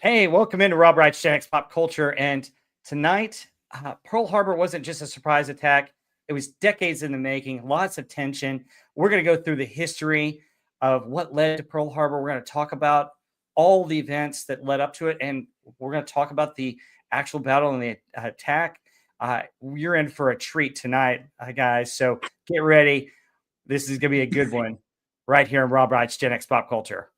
Hey, welcome into Rob Wright's Gen X Pop Culture. And tonight, Pearl Harbor wasn't just a surprise attack. It was decades in the making, lots of tension. We're going to go through the history of what led to Pearl Harbor. We're going to talk about all the events that led up to it. And we're going to talk about the actual battle and the attack. You're in for a treat tonight, guys. So get ready. This is going to be a good one right here in Rob Wright's Gen X Pop Culture.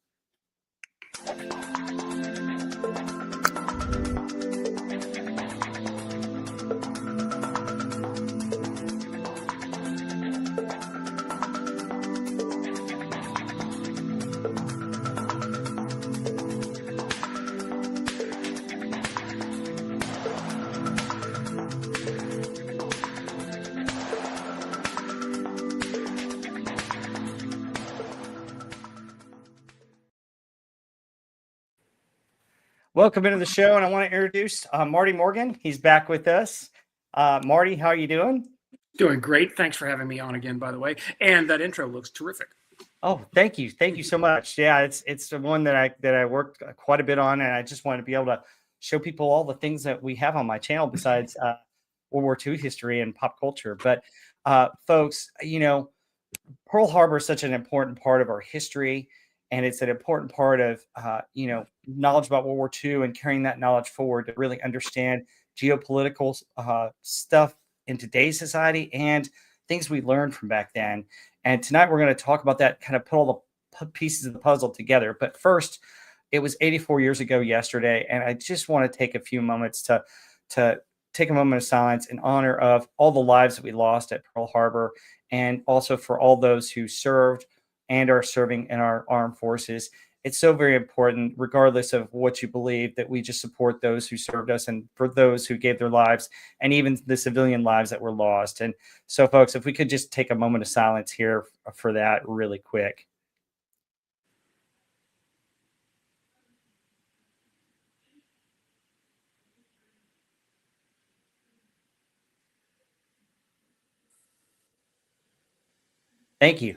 Welcome into the show, and I want to introduce Marty Morgan. He's back with us. Marty, how are you doing? Doing great. Thanks for having me on again, by the way. And that intro looks terrific. Oh, thank you so much. Yeah, it's the one that I worked quite a bit on, and I just wanted to be able to show people all the things that we have on my channel besides World War II history and pop culture. But folks, Pearl Harbor is such an important part of our history. And it's an important part of, knowledge about World War II and carrying that knowledge forward to really understand geopolitical stuff in today's society and things we learned from back then. And tonight we're going to talk about that, kind of put all the pieces of the puzzle together. But first, it was 84 years ago yesterday, and I just want to take a few moments to take a moment of silence in honor of all the lives that we lost at Pearl Harbor, and also for all those who served and are serving in our armed forces. It's so very important, regardless of what you believe, that we just support those who served us and for those who gave their lives and even the civilian lives that were lost. And so, folks, if we could just take a moment of silence here for that really quick. Thank you.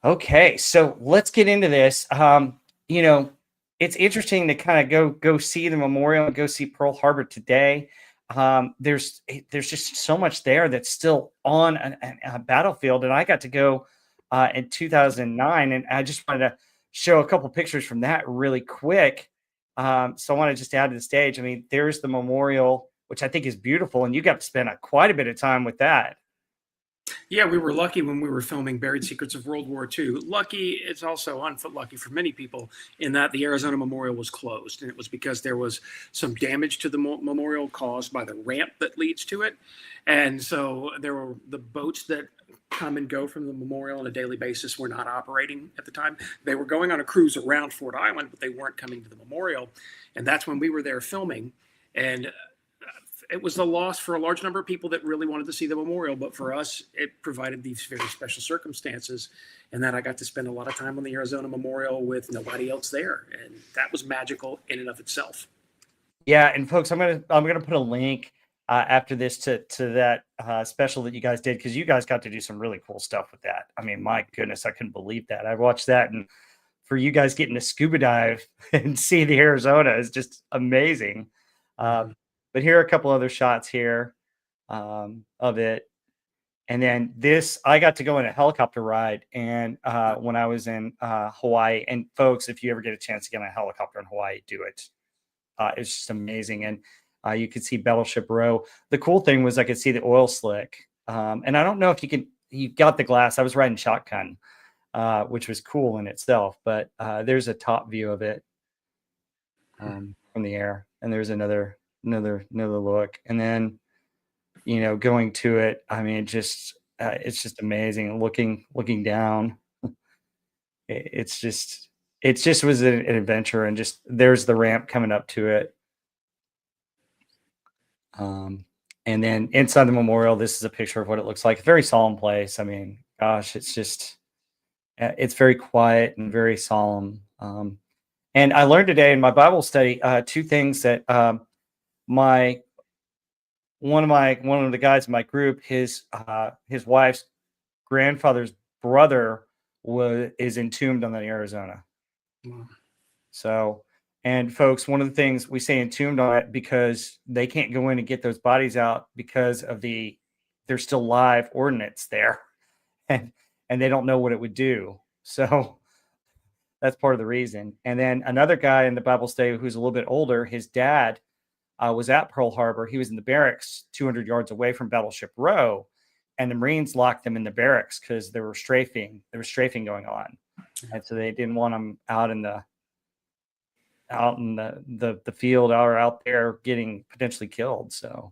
Okay, so let's get into this. It's interesting to kind of go see the memorial and go see Pearl Harbor today. There's just so much there that's still on a battlefield, and I got to go in 2009, and I just wanted to show a couple pictures from that really quick. So I want to just add to the stage. I mean, there's the memorial, which I think is beautiful, and you got to spend quite a bit of time with that. Yeah, we were lucky when we were filming Buried Secrets of World War II. Lucky, it's also unlucky for many people in that the Arizona Memorial was closed. And it was because there was some damage to the memorial caused by the ramp that leads to it. And so there were the boats that come and go from the memorial on a daily basis were not operating at the time. They were going on a cruise around Fort Island, but they weren't coming to the memorial. And that's when we were there filming. And it was a loss for a large number of people that really wanted to see the memorial, but for us, it provided these very special circumstances, and that I got to spend a lot of time on the Arizona Memorial with nobody else there, and that was magical in and of itself. Yeah, and folks, I'm gonna put a link after this to that special that you guys did, because you guys got to do some really cool stuff with that. I mean, my goodness, I couldn't believe that. I watched that, and for you guys getting to scuba dive and see the Arizona is just amazing. But here are a couple other shots here of it. And then this, I got to go on a helicopter ride and when I was in Hawaii. And folks, if you ever get a chance to get on a helicopter in Hawaii, do it. It's just amazing. And you could see Battleship Row. The cool thing was I could see the oil slick. And I don't know if you got the glass. I was riding shotgun, which was cool in itself. But there's a top view of it from the air. And there's another look, and then going to it, I mean, it's just amazing looking down. It just was an adventure, and just there's the ramp coming up to it, and then inside the memorial, this is a picture of what it looks like. A very solemn place. I mean, gosh, it's very quiet and very solemn. And I learned today in my Bible study two things that one of the guys in my group, his wife's grandfather's brother is entombed on the Arizona. Wow. So, And folks, one of the things we say entombed on it because they can't go in and get those bodies out because of they're still live ordinance there, and they don't know what it would do. So that's part of the reason. And then another guy in the Bible study who's a little bit older, his dad was at Pearl Harbor. He was in the barracks 200 yards away from Battleship Row, and the Marines locked them in the barracks because there was strafing going on, and so they didn't want them out in the field or out there getting potentially killed. So,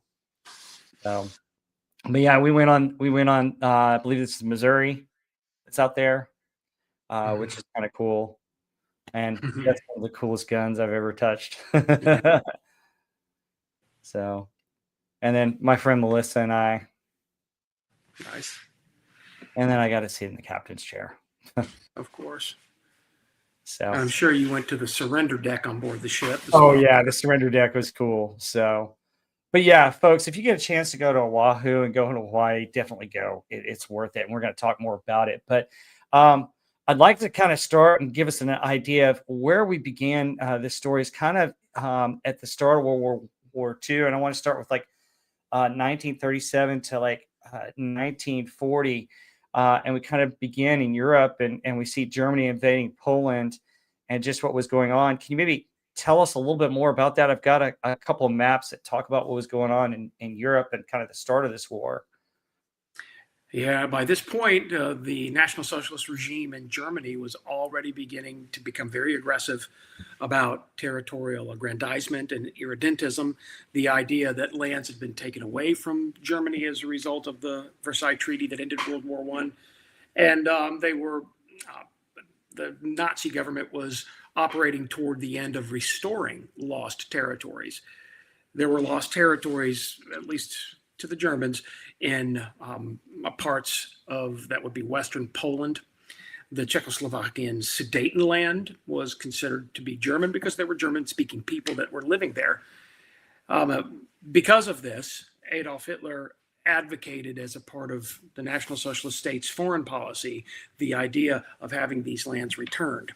but yeah, we went on. I believe this is Missouri. It's out there, which is kind of cool, and that's one of the coolest guns I've ever touched. So, and then my friend Melissa and I. Nice. And then I got to sit in the captain's chair. Of course. So I'm sure you went to the surrender deck on board the ship. Oh yeah, the surrender deck was cool. So, but yeah, folks, if you get a chance to go to Oahu and go to Hawaii, definitely go. It's worth it. And we're going to talk more about it. But I'd like to kind of start and give us an idea of where we began. This story is kind of at the start of World War II. And I want to start with like 1937 to like 1940. And we kind of begin in Europe and we see Germany invading Poland and just what was going on. Can you maybe tell us a little bit more about that? I've got a couple of maps that talk about what was going on in Europe and kind of the start of this war. Yeah, by this point, the National Socialist regime in Germany was already beginning to become very aggressive about territorial aggrandizement and irredentism, the idea that lands had been taken away from Germany as a result of the Versailles Treaty that ended World War I. And the Nazi government was operating toward the end of restoring lost territories. There were lost territories, at least to the Germans, in parts of that would be Western Poland. The Czechoslovakian Sudetenland was considered to be German because there were German-speaking people that were living there. Because of this, Adolf Hitler advocated as a part of the National Socialist State's foreign policy the idea of having these lands returned.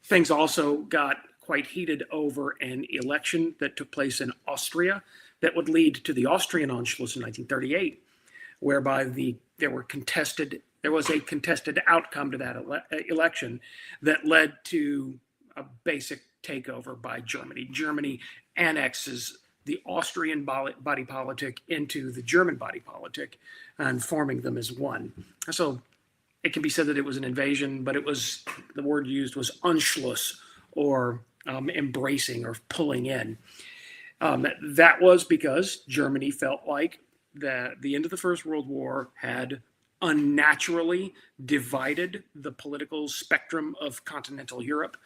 Things also got quite heated over an election that took place in Austria that would lead to the Austrian Anschluss in 1938, whereby there was a contested outcome to that election that led to a basic takeover by Germany. Germany annexes the Austrian body politic into the German body politic and forming them as one. So it can be said that it was an invasion, but the word used was Anschluss, or embracing or pulling in. That was because Germany felt like the end of the First World War had unnaturally divided the political spectrum of continental Europe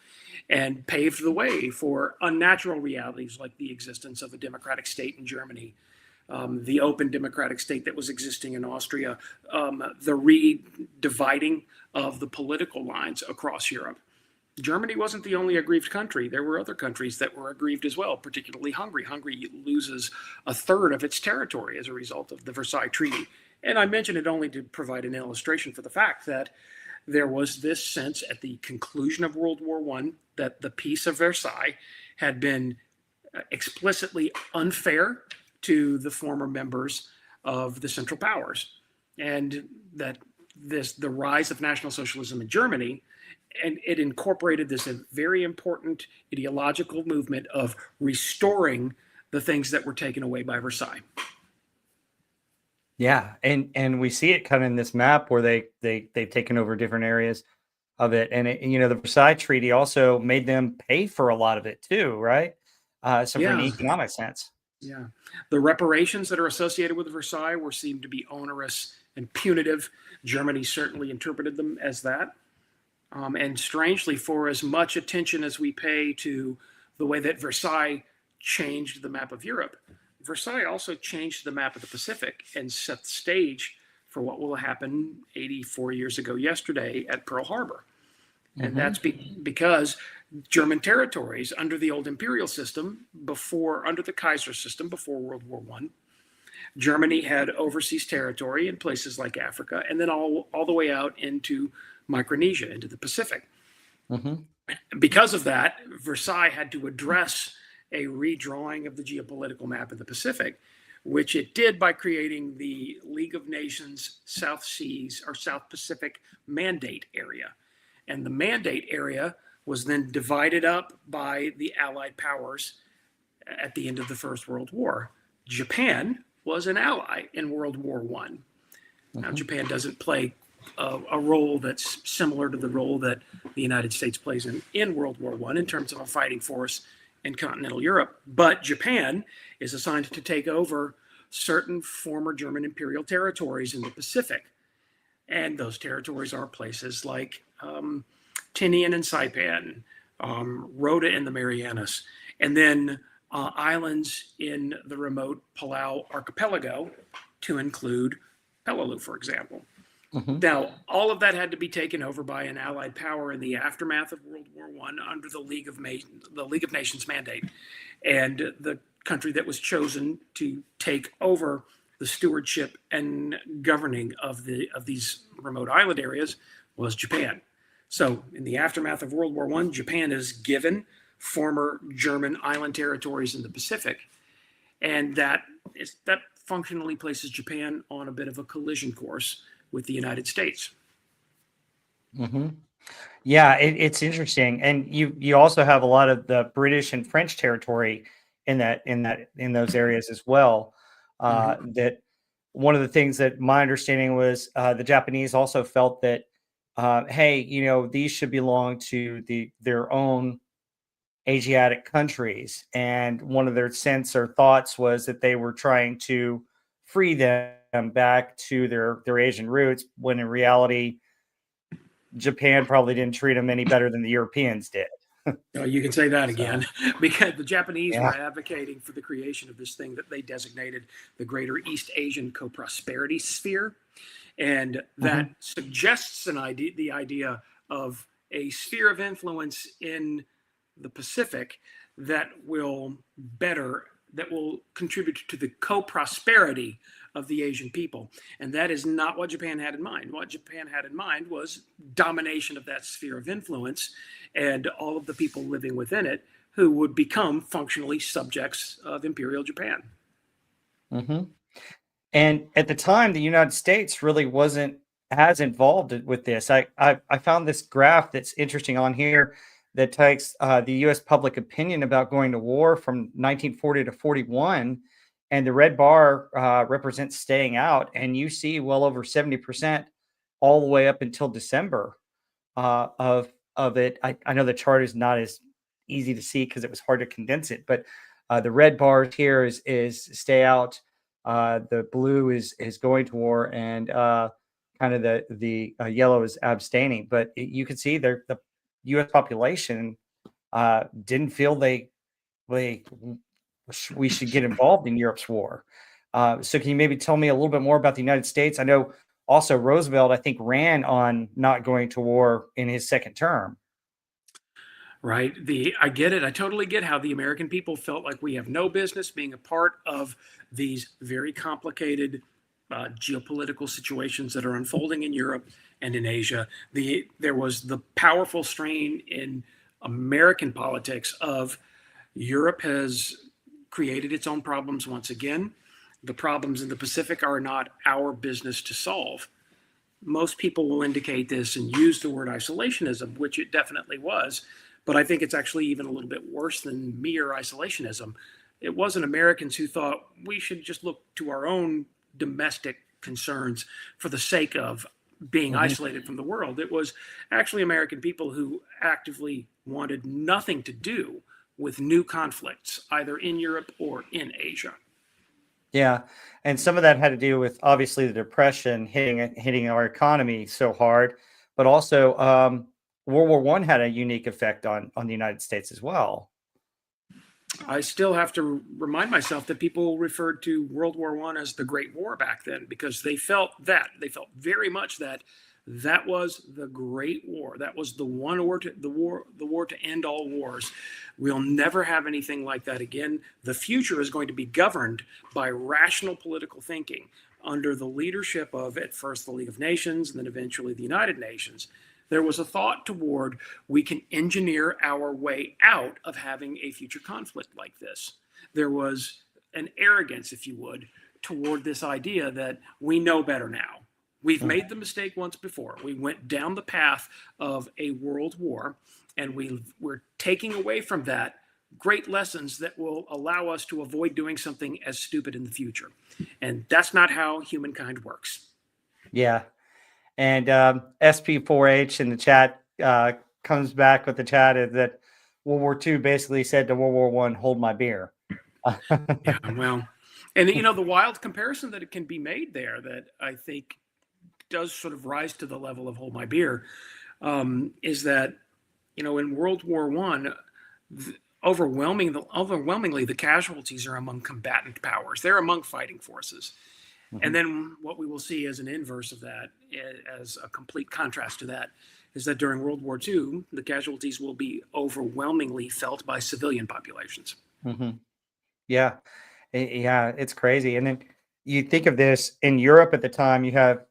and paved the way for unnatural realities like the existence of a democratic state in Germany, the open democratic state that was existing in Austria, the re-dividing of the political lines across Europe. Germany wasn't the only aggrieved country. There were other countries that were aggrieved as well, particularly Hungary. Hungary loses a third of its territory as a result of the Versailles Treaty. And I mention it only to provide an illustration for the fact that there was this sense at the conclusion of World War I that the Peace of Versailles had been explicitly unfair to the former members of the Central Powers, and that the rise of National Socialism in Germany, and it incorporated this very important ideological movement of restoring the things that were taken away by Versailles. Yeah, and we see it kind of in this map where they've taken over different areas of it, and the Versailles Treaty also made them pay for a lot of it too, right? So from an economic sense. Yeah, the reparations that are associated with Versailles were seen to be onerous and punitive. Germany certainly interpreted them as that. And strangely, for as much attention as we pay to the way that Versailles changed the map of Europe, Versailles also changed the map of the Pacific and set the stage for what will happen 84 years ago yesterday at Pearl Harbor. Mm-hmm. And that's because German territories under the old imperial system, under the Kaiser system before World War I, Germany had overseas territory in places like Africa, and then all the way out into Micronesia, into the Pacific. Mm-hmm. Because of that, Versailles had to address a redrawing of the geopolitical map of the Pacific, which it did by creating the League of Nations South Seas or South Pacific Mandate Area. And the Mandate Area was then divided up by the Allied powers at the end of the First World War. Japan was an ally in World War I. Now, Japan doesn't play a role that's similar to the role that the United States plays in World War I in terms of a fighting force in continental Europe. But Japan is assigned to take over certain former German imperial territories in the Pacific. And those territories are places like Tinian and Saipan, Rota and the Marianas, and then islands in the remote Palau archipelago to include Peleliu, for example. Now, all of that had to be taken over by an Allied power in the aftermath of World War I under the League of Nations mandate. And the country that was chosen to take over the stewardship and governing of these remote island areas was Japan. So in the aftermath of World War I, Japan is given former German island territories in the Pacific. And that functionally places Japan on a bit of a collision course with the United States. Yeah, it's interesting, and you also have a lot of the British and French territory in those areas as well. That one of the things that my understanding was the Japanese also felt that hey, these should belong to their own Asiatic countries, and one of their sense or thoughts was that they were trying to free them back to their Asian roots, when in reality, Japan probably didn't treat them any better than the Europeans did. You can say that again, because the Japanese were advocating for the creation of this thing that they designated the Greater East Asian Co-Prosperity Sphere. And that suggests the idea of a sphere of influence in the Pacific that will contribute to the co-prosperity of the Asian people. And that is not what Japan had in mind. What Japan had in mind was domination of that sphere of influence and all of the people living within it who would become functionally subjects of Imperial Japan. And at the time, the United States really wasn't as involved with this. I found this graph that's interesting on here that takes the U.S. public opinion about going to war from 1940 to 41, and the red bar represents staying out, and you see well over 70% all the way up until December of it. I know the chart is not as easy to see because it was hard to condense it, but the red bars here is stay out. The blue is going to war, and kind of the yellow is abstaining. But you can see the U.S. population didn't feel we should get involved in Europe's war. So can you maybe tell me a little bit more about the United States? I know also Roosevelt, I think, ran on not going to war in his second term. Right. I get it. I totally get how the American people felt like we have no business being a part of these very complicated geopolitical situations that are unfolding in Europe and in Asia. There was the powerful strain in American politics of Europe has created its own problems once again. The problems in the Pacific are not our business to solve. Most people will indicate this and use the word isolationism, which it definitely was. But I think it's actually even a little bit worse than mere isolationism. It wasn't Americans who thought we should just look to our own domestic concerns for the sake of being isolated from the world. It was actually American people who actively wanted nothing to do with new conflicts, either in Europe or in Asia. Yeah, and some of that had to do with obviously the Depression hitting our economy so hard, but also World War I had a unique effect on the United States as well. I still have to remind myself that people referred to World War I as the Great War back then, because they felt very much that was the Great War. That was the war to end all wars. We'll never have anything like that again. The future is going to be governed by rational political thinking under the leadership of, at first, the League of Nations and then eventually the United Nations. There was a thought toward we can engineer our way out of having a future conflict like this. There was an arrogance, if you would, toward this idea that we know better now. We've made the mistake once before. We went down the path of a world war, and we're taking away from that great lessons that will allow us to avoid doing something as stupid in the future. And that's not how humankind works. Yeah. And SP4H in the chat comes back with the chat is that World War II basically said to World War One, hold my beer. Yeah, well, and the wild comparison that it can be made there that I think does sort of rise to the level of hold my beer is that, in World War One, overwhelmingly the casualties are among combatant powers. They're among fighting forces. And then what we will see as an inverse of that, as a complete contrast to that, is that during World War II, the casualties will be overwhelmingly felt by civilian populations. Yeah. Yeah, it's crazy. And then you think of this in Europe at the time, you have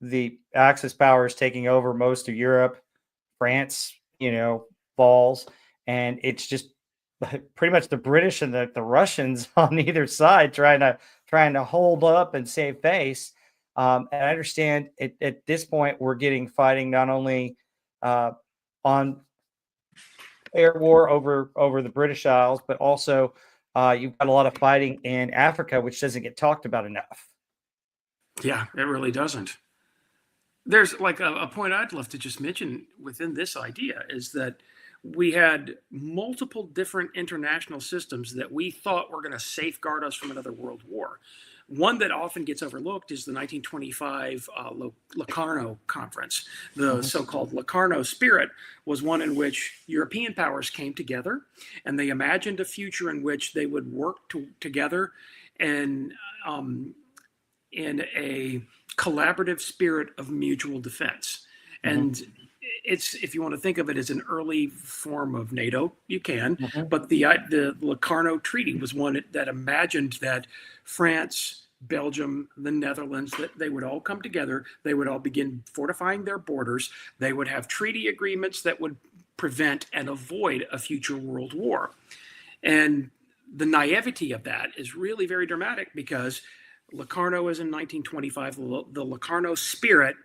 the Axis powers taking over most of Europe. France, falls, and it's just pretty much the British and the Russians on either side trying to hold up and save face. And I understand at this point we're getting fighting not only on air war over the British Isles, but also you've got a lot of fighting in Africa, which doesn't get talked about enough. Yeah, it really doesn't. There's like a point I'd love to just mention within this idea is that we had multiple different international systems that we thought were going to safeguard us from another world war. One that often gets overlooked is the 1925 Locarno Conference. The so-called Locarno spirit was one in which European powers came together, and they imagined a future in which they would work together and in a collaborative spirit of mutual defense. And it's, if you want to think of it as an early form of NATO, you can. But the Locarno Treaty was one that imagined that France, Belgium, the Netherlands, that they would all come together. They would all begin fortifying their borders. They would have treaty agreements that would prevent and avoid a future world war. And the naivety of that is really very dramatic because Locarno is in 1925. The Locarno spirit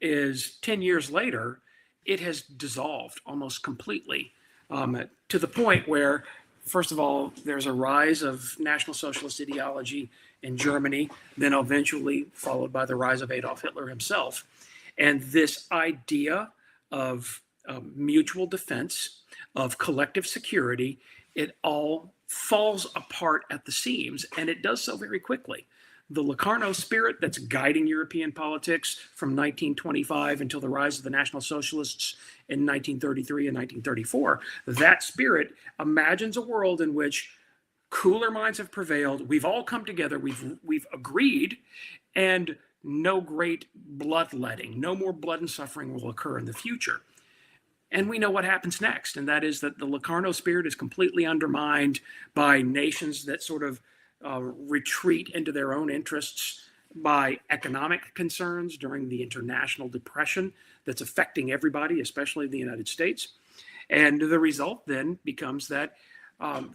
is 10 years later. It has dissolved almost completely to the point where, first of all, there's a rise of National Socialist ideology in Germany, then eventually followed by the rise of Adolf Hitler himself. And this idea of mutual defense, of collective security, it all falls apart at the seams, and it does so very quickly. The Locarno spirit that's guiding European politics from 1925 until the rise of the National Socialists in 1933 and 1934, that spirit imagines a world in which cooler minds have prevailed. We've all come together. We've agreed, and no great bloodletting, no more blood and suffering will occur in the future. And we know what happens next, and that is that the Locarno spirit is completely undermined by nations that sort of retreat into their own interests, by economic concerns during the international depression that's affecting everybody, especially the United States. And the result then becomes that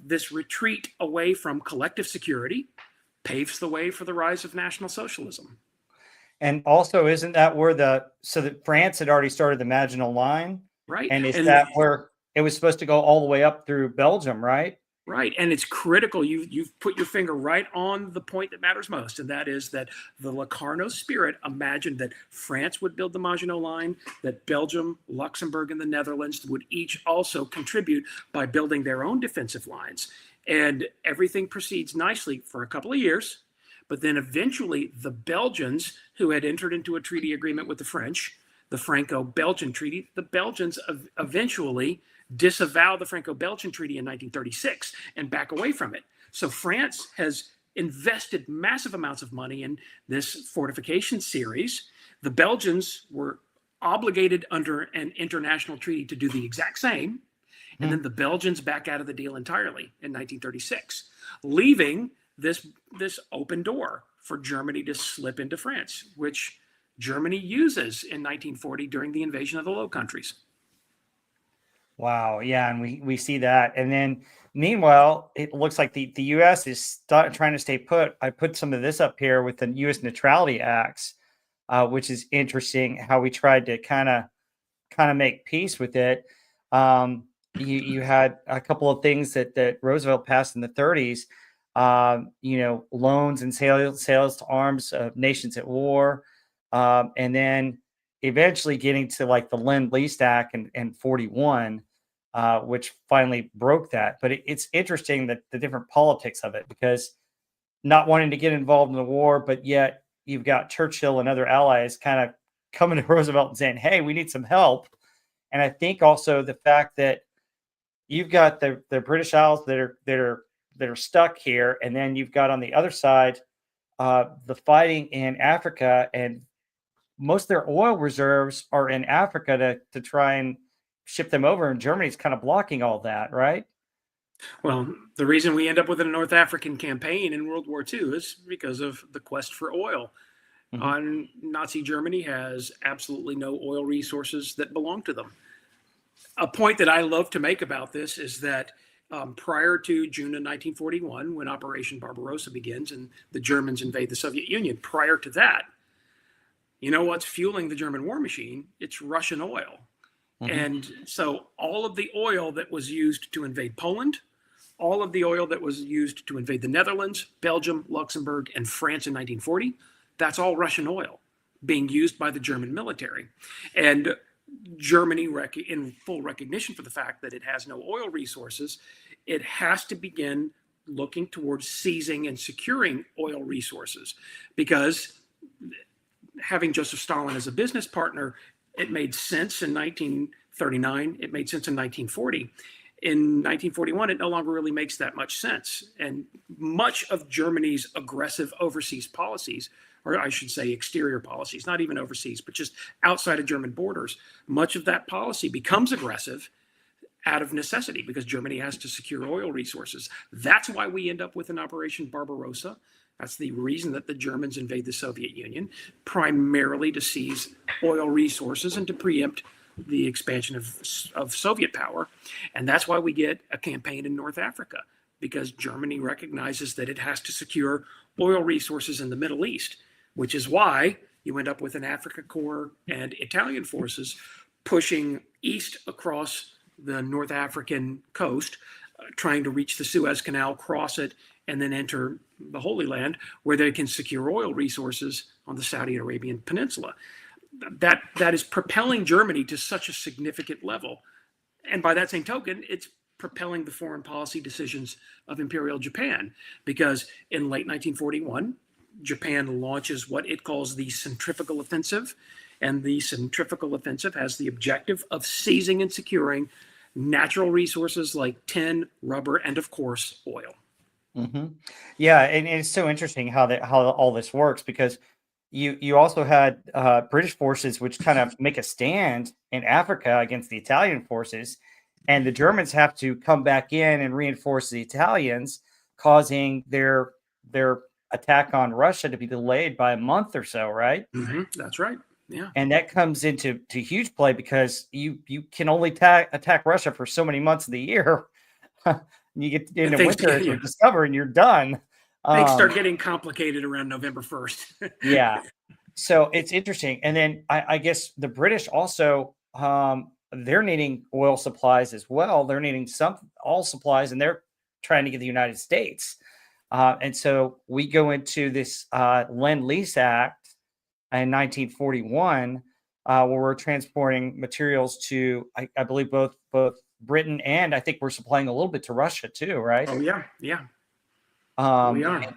this retreat away from collective security paves the way for the rise of National Socialism. And also, isn't that where that France had already started the Maginot Line? Right. And is that where it was supposed to go all the way up through Belgium, right? Right. And it's critical. You've put your finger right on the point that matters most. And that is that the Locarno spirit imagined that France would build the Maginot Line, that Belgium, Luxembourg, and the Netherlands would each also contribute by building their own defensive lines. And everything proceeds nicely for a couple of years. But then eventually the Belgians, who had entered into a treaty agreement with the French, the Franco-Belgian Treaty, the Belgians eventually disavow the Franco-Belgian Treaty in 1936 and back away from it. So France has invested massive amounts of money in this fortification series. The Belgians were obligated under an international treaty to do the exact same. And then the Belgians back out of the deal entirely in 1936, leaving this open door for Germany to slip into France, which Germany uses in 1940 during the invasion of the Low Countries. Wow. Yeah. And we see that. And then meanwhile, it looks like the U.S. is trying to stay put. I put some of this up here with the U.S. Neutrality Acts, which is interesting how we tried to kind of make peace with it. You had a couple of things that Roosevelt passed in the 30s, loans and sales to arms of nations at war, and then eventually getting to like the Lend-Lease Act and 41, which finally broke that. But it's interesting that the different politics of it, because not wanting to get involved in the war, but yet you've got Churchill and other allies kind of coming to Roosevelt and saying, "Hey, we need some help." And I think also the fact that you've got the British Isles that are stuck here, and then you've got on the other side the fighting in Africa, and most of their oil reserves are in Africa to try and ship them over, and Germany's kind of blocking all that, right? Well, the reason we end up with a North African campaign in World War II is because of the quest for oil. Hmm. Nazi Germany has absolutely no oil resources that belong to them. A point that I love to make about this is that prior to June of 1941, when Operation Barbarossa begins and the Germans invade the Soviet Union, prior to that, you know what's fueling the German war machine? It's Russian oil. Hmm. And so all of the oil that was used to invade Poland, all of the oil that was used to invade the Netherlands, Belgium, Luxembourg, and France in 1940, that's all Russian oil being used by the German military. And Germany, in full recognition for the fact that it has no oil resources, it has to begin looking towards seizing and securing oil resources, because having Joseph Stalin as a business partner, it made sense in 1939. It made sense in 1940. In 1941, it no longer really makes that much sense. And much of Germany's aggressive overseas policies, or I should say exterior policies, not even overseas, but just outside of German borders, much of that policy becomes aggressive out of necessity because Germany has to secure oil resources. That's why we end up with an Operation Barbarossa. That's the reason that the Germans invade the Soviet Union, primarily to seize oil resources and to preempt the expansion of Soviet power. And that's why we get a campaign in North Africa, because Germany recognizes that it has to secure oil resources in the Middle East, which is why you end up with an Africa Corps and Italian forces pushing east across the North African coast, trying to reach the Suez Canal, cross it, and then enter the Holy Land, where they can secure oil resources on the Saudi Arabian Peninsula. That is propelling Germany to such a significant level. And by that same token, it's propelling the foreign policy decisions of Imperial Japan, because in late 1941, Japan launches what it calls the centrifugal offensive. And the centrifugal offensive has the objective of seizing and securing natural resources like tin, rubber, and of course, oil. Hmm. Yeah, and it's so interesting how all this works, because you also had British forces which kind of make a stand in Africa against the Italian forces, and the Germans have to come back in and reinforce the Italians, causing their attack on Russia to be delayed by a month or so, right? Mm-hmm. That's right. Yeah. And that comes into huge play, because you can only attack Russia for so many months of the year. You get And into things, winter, as we yeah, discover, and you're done. things start Um, getting complicated around November 1st. yeah. So it's interesting. And then I guess the British also, they're needing oil supplies as well. They're needing all supplies, and they're trying to get the United States. And so we go into this Lend-Lease Act in 1941, where we're transporting materials to, I believe, both Britain, and I think we're supplying a little bit to Russia too, right? Oh, yeah. Yeah. We Um, are.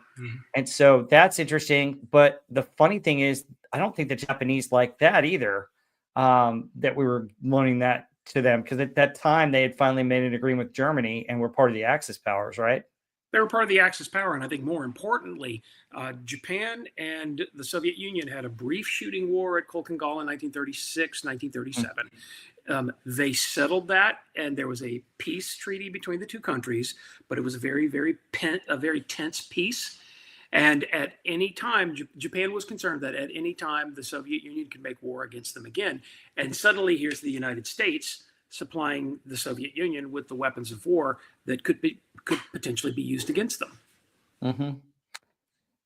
and so that's interesting. But the funny thing is, I don't think the Japanese like that either, that we were loaning that to them, because at that time they had finally made an agreement with Germany and were part of the Axis powers, right? They were part of the Axis power. And I think more importantly, Japan and the Soviet Union had a brief shooting war at Kolkangala in 1936, 1937. They settled that, and there was a peace treaty between the two countries, but it was a very, very tense peace. And at any time, Japan was concerned that at any time the Soviet Union could make war against them again. And suddenly here's the United States supplying the Soviet Union with the weapons of war that could potentially be used against them. Hmm.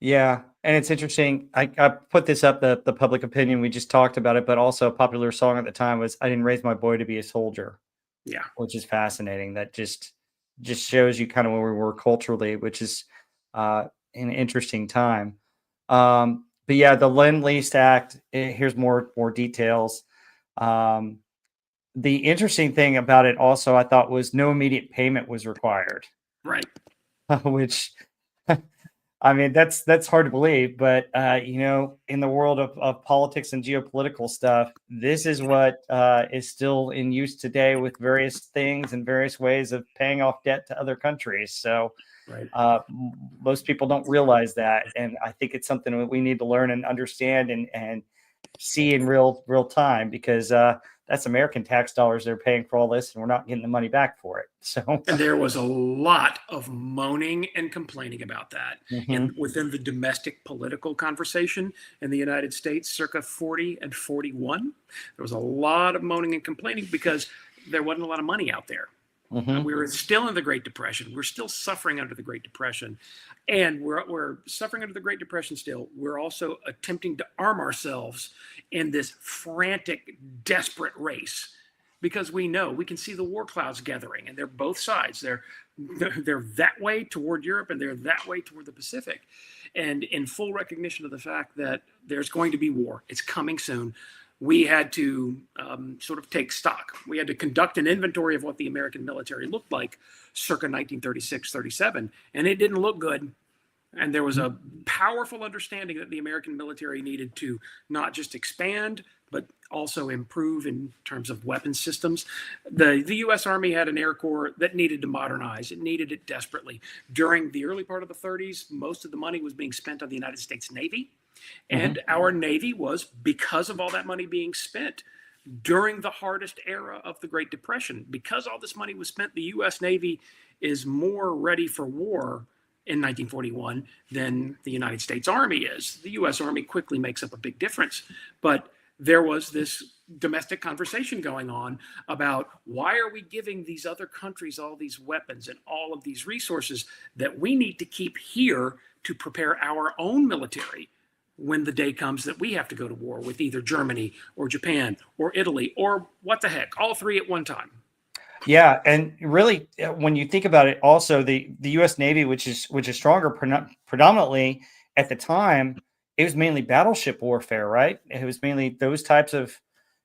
Yeah, and it's interesting. I put this up, the public opinion, we just talked about it, but also a popular song at the time was "I Didn't Raise My Boy to Be a Soldier," Yeah. which is fascinating. That just shows you kind of where we were culturally, which is an interesting time. But yeah, the Lend-Lease Act. Here's more details. Um, the interesting thing about it also, I thought, was no immediate payment was required, Right. which I mean, that's hard to believe, but in the world of politics and geopolitical stuff, this is what is still in use today with various things and various ways of paying off debt to other countries. So Right. most people don't realize that, and I think it's something that we need to learn and understand and see in real time, because that's American tax dollars they're paying for all this, and we're not getting the money back for it. So, and there was a lot of moaning and complaining about that within the domestic political conversation in the United States, circa 40 and 41. There was a lot of moaning and complaining because there wasn't a lot of money out there. We were still in the Great Depression. We're still suffering under the Great Depression. And we're suffering under the Great Depression still. We're also attempting to arm ourselves in this frantic, desperate race, because we know we can see the war clouds gathering, and they're both sides. They're that way toward Europe, and they're that way toward the Pacific. And in full recognition of the fact that there's going to be war, it's coming soon, we had to sort of take stock. We had to conduct an inventory of what the American military looked like circa 1936, 37, and it didn't look good. And there was a powerful understanding that the American military needed to not just expand, but also improve in terms of weapon systems. The U.S. Army had an Air Corps that needed to modernize. It needed it desperately. During the early part of the 30s, most of the money was being spent on the United States Navy. And our Navy was, because of all that money being spent during the hardest era of the Great Depression, because all this money was spent, the U.S. Navy is more ready for war in 1941 than the United States Army is. The U.S. Army quickly makes up a big difference. But there was this domestic conversation going on about, why are we giving these other countries all these weapons and all of these resources that we need to keep here to prepare our own military when the day comes that we have to go to war with either Germany or Japan or Italy or what the heck, all three at one time. Yeah, and really, when you think about it, also the U.S. Navy, which is stronger predominantly at the time, it was mainly battleship warfare, right? It was mainly those types of.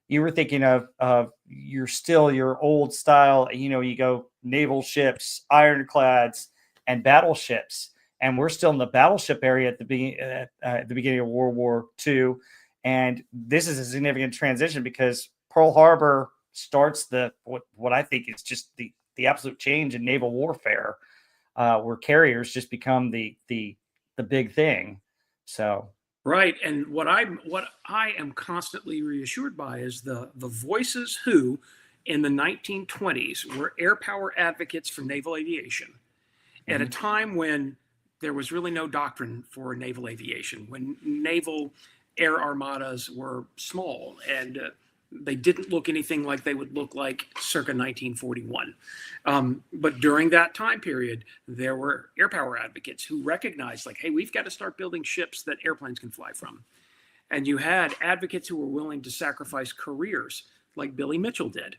You were thinking of your old style, you go naval ships, ironclads, and battleships. And we're still in the battleship area at the beginning of World War II. And this is a significant transition because Pearl Harbor starts what I think is just the absolute change in naval warfare, where carriers just become the big thing. So right, and what I am constantly reassured by is the voices who, in the 1920s, were air power advocates for naval aviation, at a time when there was really no doctrine for naval aviation, when naval air armadas were small and they didn't look anything like they would look like circa 1941. But during that time period, there were air power advocates who recognized, like, hey, we've got to start building ships that airplanes can fly from. And you had advocates who were willing to sacrifice careers, like Billy Mitchell did,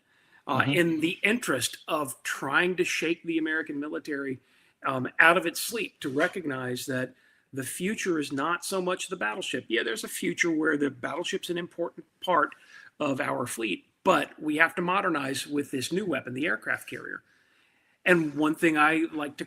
in the interest of trying to shake the American military out of its sleep, to recognize that the future is not so much the battleship. Yeah, there's a future where the battleship's an important part of our fleet, but we have to modernize with this new weapon, the aircraft carrier. And one thing I like to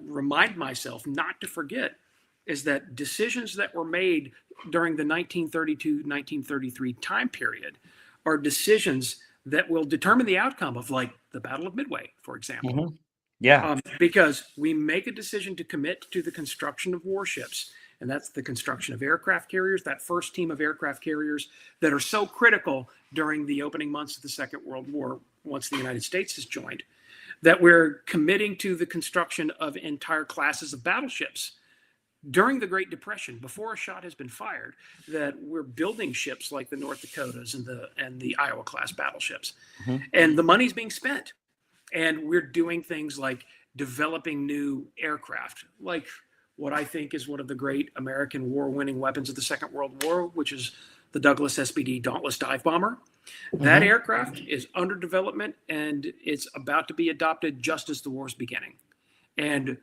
remind myself not to forget is that decisions that were made during the 1932-1933 time period are decisions that will determine the outcome of, like, the Battle of Midway, for example. Yeah. Because we make a decision to commit to the construction of warships, and that's the construction of aircraft carriers, that first team of aircraft carriers that are so critical during the opening months of the Second World War, once the United States has joined, that we're committing to the construction of entire classes of battleships during the Great Depression, before a shot has been fired, that we're building ships like the North Dakotas and the Iowa class battleships, Mhm. and the money's being spent, and we're doing things like developing new aircraft, like what I think is one of the great American war-winning weapons of the Second World War, which is the Douglas SPD Dauntless dive bomber. That Mhm. aircraft is under development and it's about to be adopted just as the war's beginning. And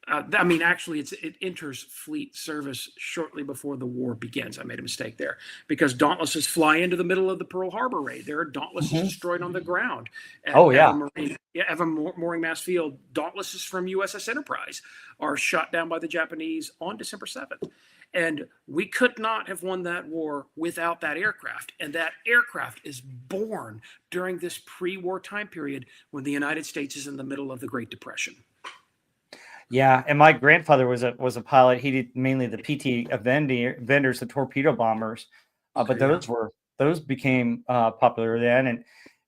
I mean, actually, it enters fleet service shortly before the war begins. I made a mistake there because Dauntlesses fly into the middle of the Pearl Harbor raid. There are Dauntlesses Mhm. destroyed on the ground at Oh yeah. Evan Mooring Mass Field. Dauntlesses from USS Enterprise are shot down by the Japanese on December 7th. And we could not have won that war without that aircraft. And that aircraft is born during this pre-war time period when the United States is in the middle of the Great Depression. Yeah, and my grandfather was a pilot. He did mainly the PT vendors, the torpedo bombers, but Okay, yeah. those became popular then,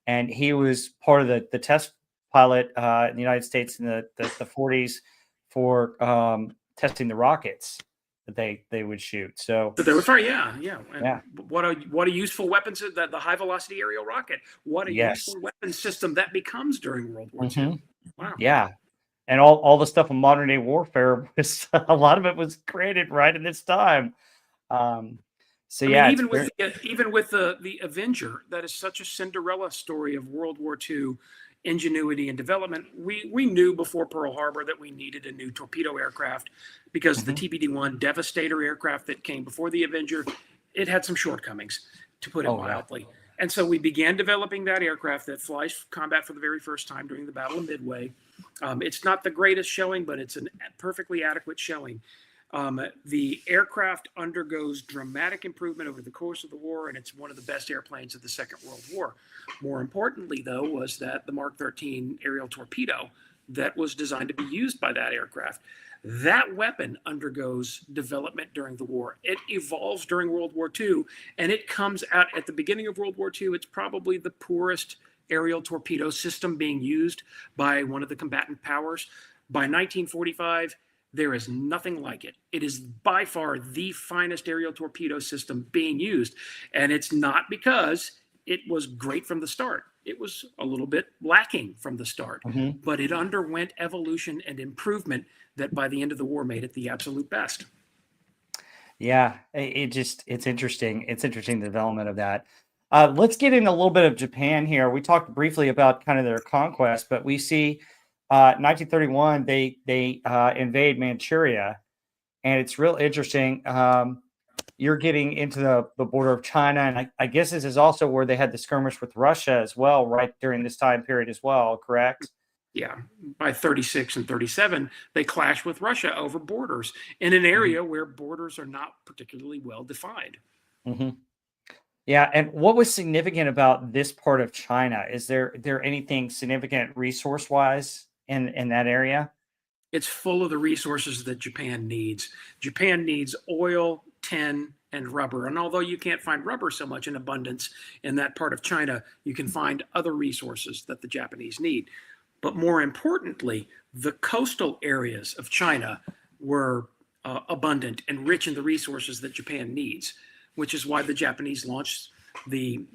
and he was part of the test pilot in the United States in the 40s for testing the rockets that they would shoot. So But they were fire, yeah, yeah. And yeah, what a useful weapon that the high velocity aerial rocket. What a yes, useful weapon system that becomes during World War II. hmm Wow. yeah, and all the stuff in modern day warfare was a lot of it was created right in this time. Um, so I mean, yeah, it's very. even with the Avenger, that is such a Cinderella story of World War II ingenuity and development. We knew before Pearl Harbor that we needed a new torpedo aircraft because the Mhm. TPD-1 Devastator aircraft that came before the Avenger, it had some shortcomings, to put it Oh yeah. mildly. And so we began developing that aircraft that flies combat for the very first time during the Battle of Midway. It's not the greatest showing, but it's a perfectly adequate showing. The aircraft undergoes dramatic improvement over the course of the war, and it's one of the best airplanes of the Second World War. More importantly, though, was that the Mark 13 aerial torpedo that was designed to be used by that aircraft. That weapon undergoes development during the war. It evolves during World War II, and it comes out at the beginning of World War II. It's probably the poorest aerial torpedo system being used by one of the combatant powers. By 1945, there is nothing like it. It is by far the finest aerial torpedo system being used. And it's not because it was great from the start. It was a little bit lacking from the start, Mhm. but it underwent evolution and improvement that by the end of the war made it the absolute best. Yeah, it's interesting. It's interesting the development of that. Let's get in a little bit of Japan here. We talked briefly about kind of their conquest, but we see 1931 they invade Manchuria, and it's real interesting. You're getting into the border of China, and I guess this is also where they had the skirmish with Russia as well, right during this time period as well. Correct? Yeah, by 36 and 37, they clash with Russia over borders in an hmm area where borders are not particularly well defined. hmm Yeah, and what was significant about this part of China? Is there anything significant resource wise in that area? It's full of the resources that Japan needs. Japan needs oil, tin, and rubber. And although you can't find rubber so much in abundance in that part of China, you can find other resources that the Japanese need. But more importantly, the coastal areas of China were abundant and rich in the resources that Japan needs, which is why the Japanese launched the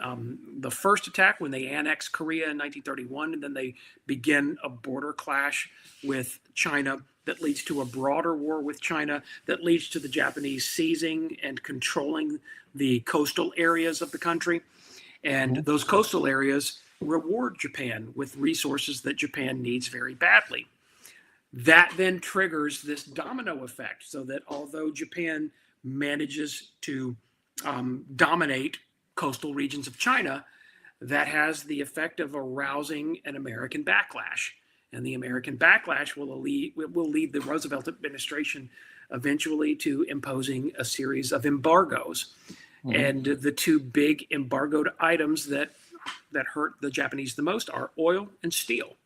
first attack when they annexed Korea in 1931, and then they begin a border clash with China that leads to a broader war with China that leads to the Japanese seizing and controlling the coastal areas of the country. And Mhm. those coastal areas reward Japan with resources that Japan needs very badly. That then triggers this domino effect, so that although Japan manages to dominate coastal regions of China, that has the effect of arousing an American backlash. And the American backlash will lead the Roosevelt administration eventually to imposing a series of embargoes. Mhm. And the two big embargoed items that hurt the Japanese the most are oil and steel.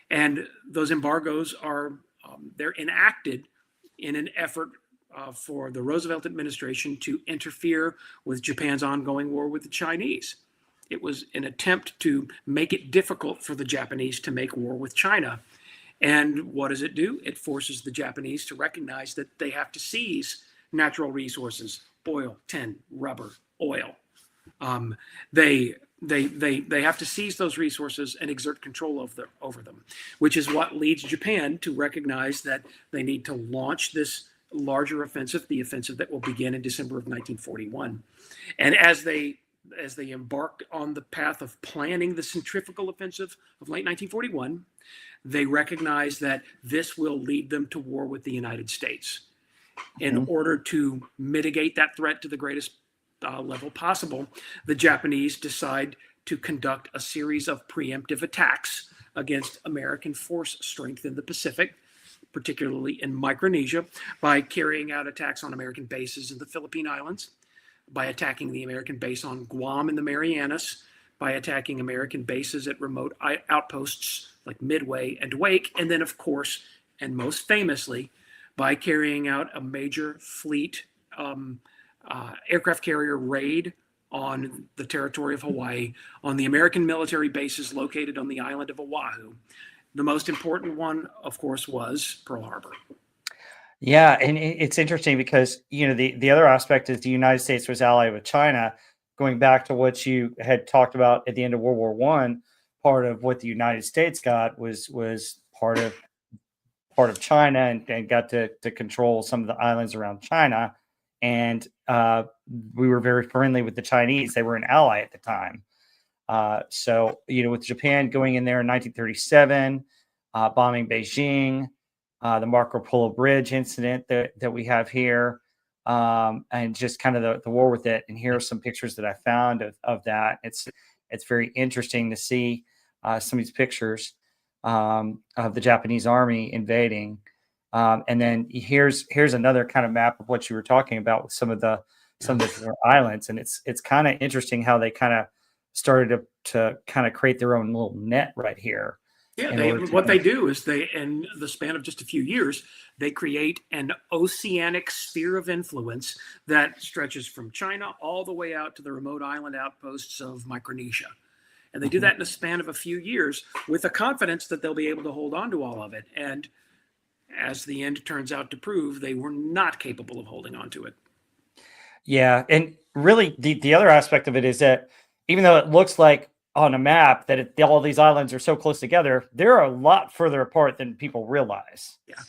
And those embargoes are they're enacted in an effort for the Roosevelt administration to interfere with Japan's ongoing war with the Chinese. It was an attempt to make it difficult for the Japanese to make war with China. And what does it do? It forces the Japanese to recognize that they have to seize natural resources, oil, tin, rubber, oil. Um, they they have to seize those resources and exert control over them, which is what leads Japan to recognize that they need to launch this larger offensive, the offensive that will begin in December of 1941. And as they embarked on the path of planning the centrifugal offensive of late 1941, they recognized that this will lead them to war with the United States. In order to mitigate that threat to the greatest level possible, the Japanese decide to conduct a series of preemptive attacks against American force strength in the Pacific, particularly in Micronesia, by carrying out attacks on American bases in the Philippine Islands, by attacking the American base on Guam in the Marianas, by attacking American bases at remote outposts like Midway and Wake, and then, of course, and most famously, by carrying out a major fleet aircraft carrier raid on the territory of Hawaii, on the American military bases located on the island of Oahu. The most important one, of course, was Pearl Harbor. Yeah, and it's interesting because the other aspect is the United States was allied with China. Going back to what you had talked about at the end of World War One, part of what the United States got was part of China and got to control some of the islands around China. And we were very friendly with the Chinese. They were an ally at the time. So, with Japan going in there in 1937, bombing Beijing, the Marco Polo Bridge incident that we have here, and just kind of the war with it. And here are some pictures that I found of that. It's very interesting to see some of these pictures of the Japanese army invading. And then here's another kind of map of what you were talking about with some of the different islands. And it's kind of interesting how they kind of started to kind of create their own little net right here. Yeah, what they do is in the span of just a few years, they create an oceanic sphere of influence that stretches from China all the way out to the remote island outposts of Micronesia. And they do that in the span of a few years with the confidence that they'll be able to hold on to all of it. And as the end turns out to prove, they were not capable of holding on to it. Yeah, and really the other aspect of it is that even though it looks like on a map that all these islands are so close together, they're a lot further apart than people realize. Yeah,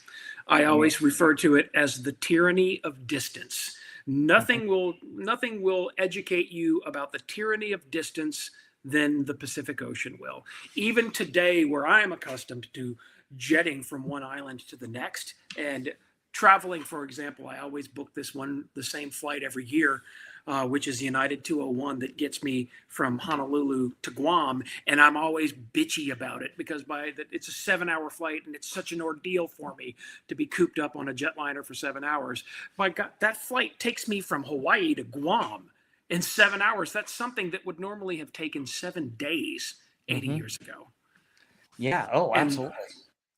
I always refer to it as the tyranny of distance. Nothing will educate you about the tyranny of distance than the Pacific Ocean will. Even today, where I am accustomed to jetting from one island to the next and traveling, for example, I always book the same flight every year, which is United 201 that gets me from Honolulu to Guam. And I'm always bitchy about it because it's a 7-hour flight and it's such an ordeal for me to be cooped up on a jetliner for 7 hours. My God, that flight takes me from Hawaii to Guam in 7 hours. That's something that would normally have taken 7 days 80 years ago. Yeah. Oh, absolutely.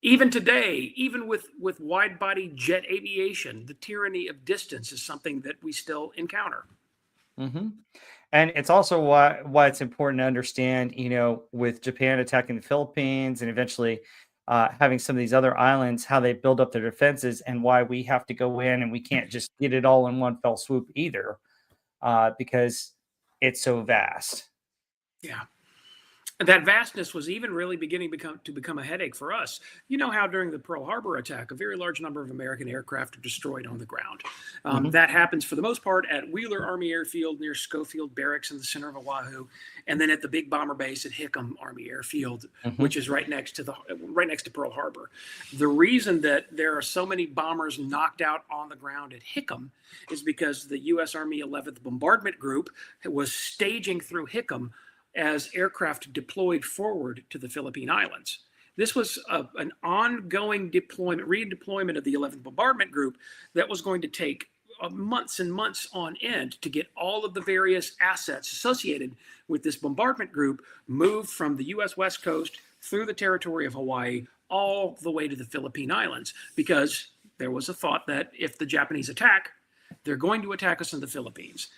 Even today, even with wide body jet aviation, the tyranny of distance is something that we still encounter. And it's also why it's important to understand, with Japan attacking the Philippines and eventually having some of these other islands, how they build up their defenses and why we have to go in and we can't just get it all in one fell swoop either, because it's so vast. Yeah. That vastness was even really beginning to become a headache for us. You know how during the Pearl Harbor attack, a very large number of American aircraft are destroyed on the ground. That happens for the most part at Wheeler Army Airfield near Schofield Barracks in the center of Oahu, and then at the big bomber base at Hickam Army Airfield, which is right next to Pearl Harbor. The reason that there are so many bombers knocked out on the ground at Hickam is because the U.S. Army 11th Bombardment Group was staging through Hickam as aircraft deployed forward to the Philippine Islands. This was an ongoing redeployment of the 11th Bombardment Group that was going to take months and months on end to get all of the various assets associated with this bombardment group moved from the U.S. West Coast through the territory of Hawaii all the way to the Philippine Islands, because there was a thought that if the Japanese attack, they're going to attack us in the Philippines.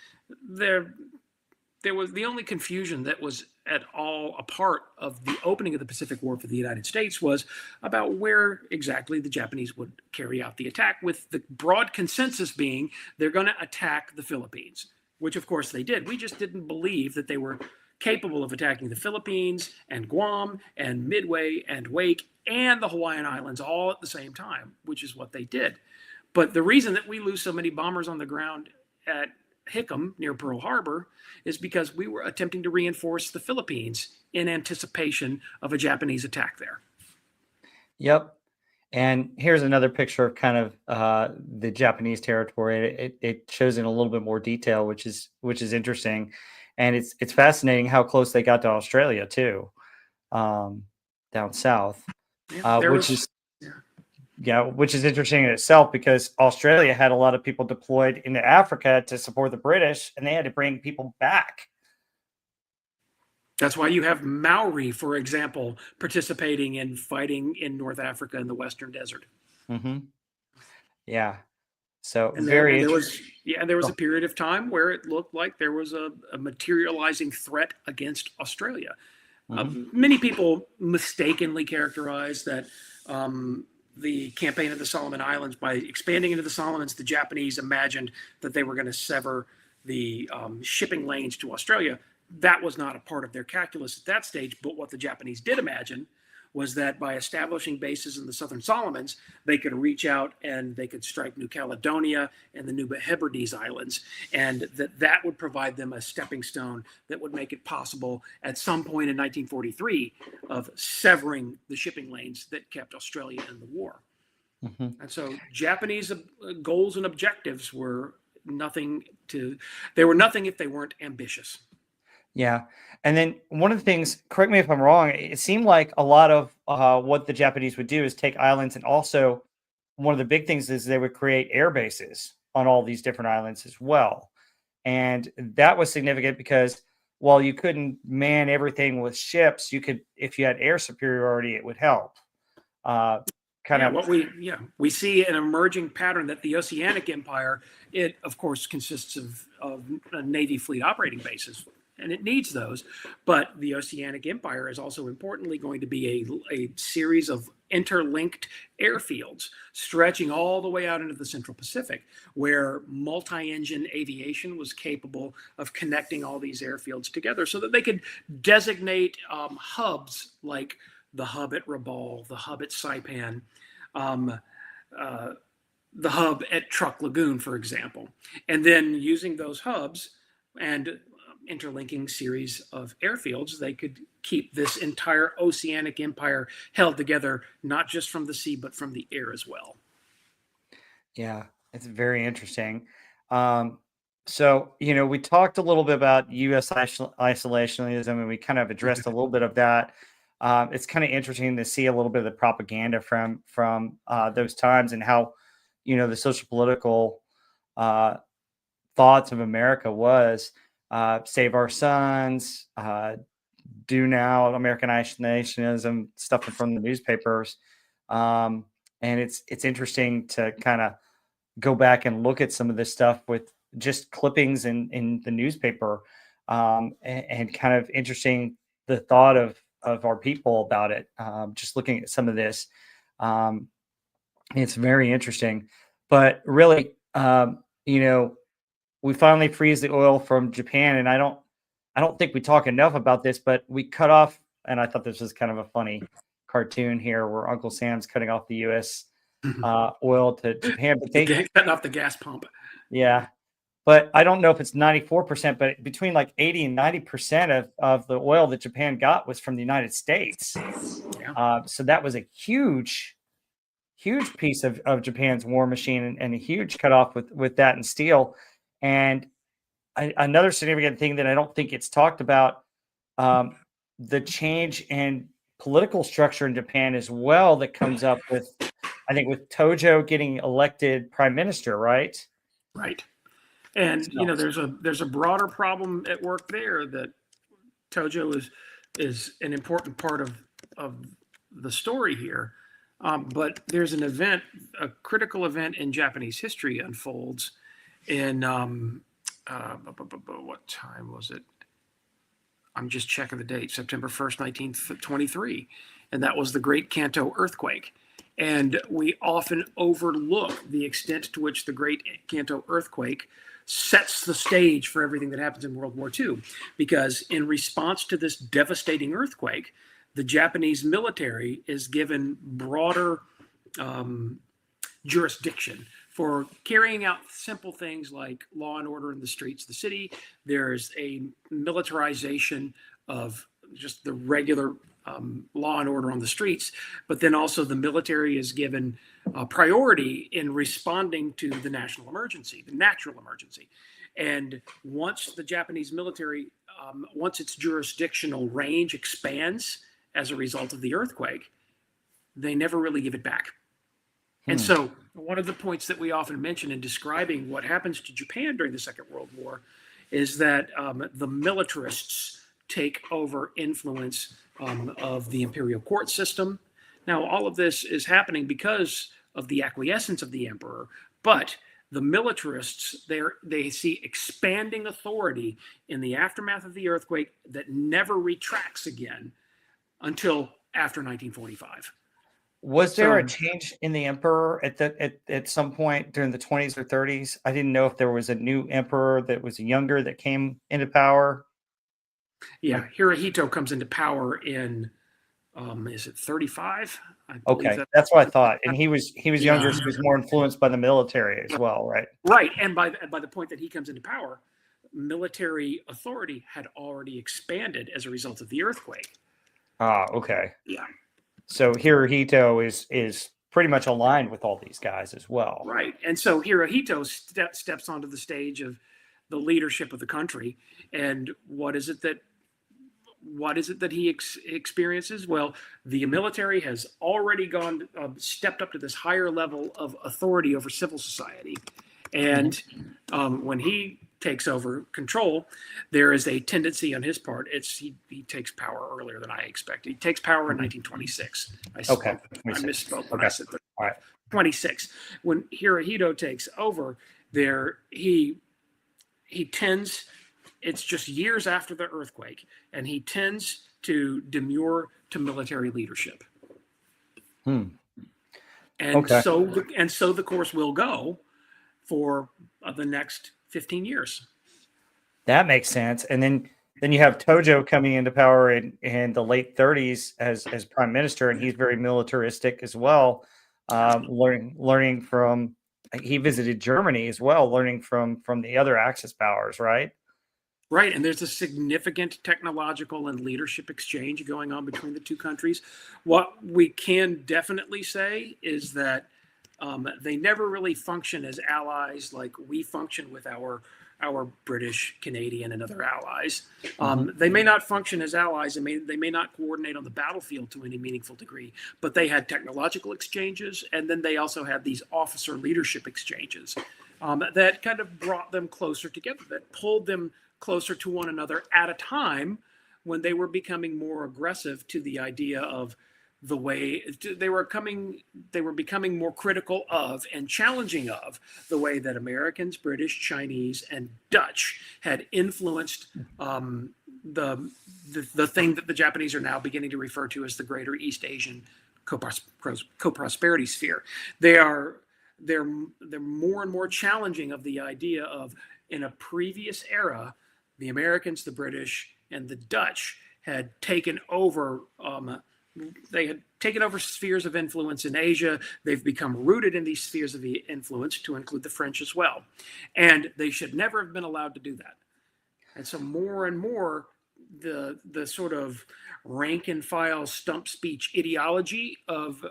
the only confusion that was at all a part of the opening of the Pacific War for the United States was about where exactly the Japanese would carry out the attack, with the broad consensus being they're going to attack the Philippines, which of course they did. We just didn't believe that they were capable of attacking the Philippines and Guam and Midway and Wake and the Hawaiian Islands all at the same time, which is what they did. But the reason that we lose so many bombers on the ground at Hickam near Pearl Harbor is because we were attempting to reinforce the Philippines in anticipation of a Japanese attack there. Yep. And here's another picture of kind of the Japanese territory. It shows in a little bit more detail, which is interesting, and it's fascinating how close they got to Australia too, down south, which is interesting in itself, because Australia had a lot of people deployed into Africa to support the British, and they had to bring people back. That's why you have Maori, for example, participating in fighting in North Africa in the Western Desert. Mm-hmm. Yeah. So there was a period of time where it looked like there was a materializing threat against Australia. Mm-hmm. Many people mistakenly characterize that the campaign of the Solomon Islands, by expanding into the Solomons, the Japanese imagined that they were going to sever the shipping lanes to Australia. That was not a part of their calculus at that stage. But what the Japanese did imagine was that by establishing bases in the Southern Solomons, they could reach out and they could strike New Caledonia and the New Hebrides Islands, and that would provide them a stepping stone that would make it possible at some point in 1943 of severing the shipping lanes that kept Australia in the war. Mm-hmm. And so Japanese goals and objectives were nothing if they weren't ambitious. Yeah. And then one of the things, correct me if I'm wrong, it seemed like a lot of what the Japanese would do is take islands, and also one of the big things is they would create air bases on all these different islands as well. And that was significant because while you couldn't man everything with ships, you could, if you had air superiority, it would help. We see an emerging pattern that the Oceanic Empire, it of course consists of Navy fleet operating bases, and it needs those. But the Oceanic Empire is also importantly going to be a series of interlinked airfields stretching all the way out into the Central Pacific, where multi-engine aviation was capable of connecting all these airfields together so that they could designate hubs like the hub at Rabaul, the hub at Saipan, the hub at Truk Lagoon, for example. And then using those hubs and interlinking series of airfields, they could keep this entire Oceanic Empire held together, not just from the sea, but from the air as well. Yeah, it's very interesting. So, we talked a little bit about U.S. isolationism, and we kind of addressed a little bit of that. It's kind of interesting to see a little bit of the propaganda from those times, and how, the social political thoughts of America was save our sons, do now, American isolationism, stuff from the newspapers. And it's interesting to kind of go back and look at some of this stuff with just clippings in the newspaper, and kind of interesting the thought of our people about it. Just looking at some of this, it's very interesting. But really, we finally freeze the oil from Japan, and I don't think we talk enough about this, but we cut off, and I thought this was kind of a funny cartoon here where Uncle Sam's cutting off the U.S. Oil to Japan, but cutting off the gas pump. Yeah, but I don't know if it's 94%, but between like 80 and 90% of the oil that Japan got was from the United States. Yeah. So that was a huge piece of Japan's war machine, and a huge cutoff with that and steel. And another significant thing that I don't think it's talked about, the change in political structure in Japan as well, that comes up with, I think, with Tojo getting elected prime minister, right? Right. And there's a broader problem at work there, that Tojo is an important part of the story here. But there's an event, a critical event in Japanese history unfolds in what time was it? I'm just checking the date, September 1st, 1923. And that was the Great Kanto earthquake. And we often overlook the extent to which the Great Kanto earthquake sets the stage for everything that happens in World War II. Because in response to this devastating earthquake, the Japanese military is given broader jurisdiction for carrying out simple things like law and order in the streets of the city. There's a militarization of just the regular law and order on the streets, but then also the military is given priority in responding to the national emergency, the natural emergency. And once the Japanese military, once its jurisdictional range expands as a result of the earthquake, they never really give it back. And so one of the points that we often mention in describing what happens to Japan during the Second World War is that the militarists take over influence of the imperial court system. Now, all of this is happening because of the acquiescence of the emperor, but the militarists, they see expanding authority in the aftermath of the earthquake that never retracts again until after 1945. Was there a change in the emperor at some point during the 20s or 30s? I didn't know if there was a new emperor that was younger that came into power. Yeah, Hirohito comes into power in, is it 35? Okay, that's what I thought. And he was younger, so he was more influenced by the military as well, right? Right, and by the point that he comes into power, military authority had already expanded as a result of the earthquake. Ah, okay. Yeah. So Hirohito is pretty much aligned with all these guys as well. Right. And so Hirohito steps onto the stage of the leadership of the country. And what is it that he experiences? Well, the military has already stepped up to this higher level of authority over civil society. And when he takes over control, there is a tendency on his part. He takes power earlier than I expected. He takes power in 1926. I misspoke when I said 26. When Hirohito takes over, he tends. It's just years after the earthquake, and he tends to demur to military leadership. And so the course will go for the next 15 years. That makes sense. And then you have Tojo coming into power in the late 30s as prime minister, and he's very militaristic as well. Learning from, he visited Germany as well, learning from the other Axis powers, right? Right, and there's a significant technological and leadership exchange going on between the two countries. What we can definitely say is that they never really function as allies like we function with our British, Canadian, and other allies. They may not function as allies. They may not coordinate on the battlefield to any meaningful degree, but they had technological exchanges, and then they also had these officer leadership exchanges that kind of brought them closer together, that pulled them closer to one another at a time when they were becoming more aggressive to the idea of the way they were becoming more critical of and challenging of the way that Americans, British, Chinese, and Dutch had influenced the thing that the Japanese are now beginning to refer to as the Greater East Asian co-prosperity sphere. They're more and more challenging of the idea of, in a previous era, the Americans, the British, and the Dutch had taken over. They had taken over spheres of influence in Asia. They've become rooted in these spheres of influence, to include the French as well. And they should never have been allowed to do that. And so more and more, the sort of rank and file stump speech ideology of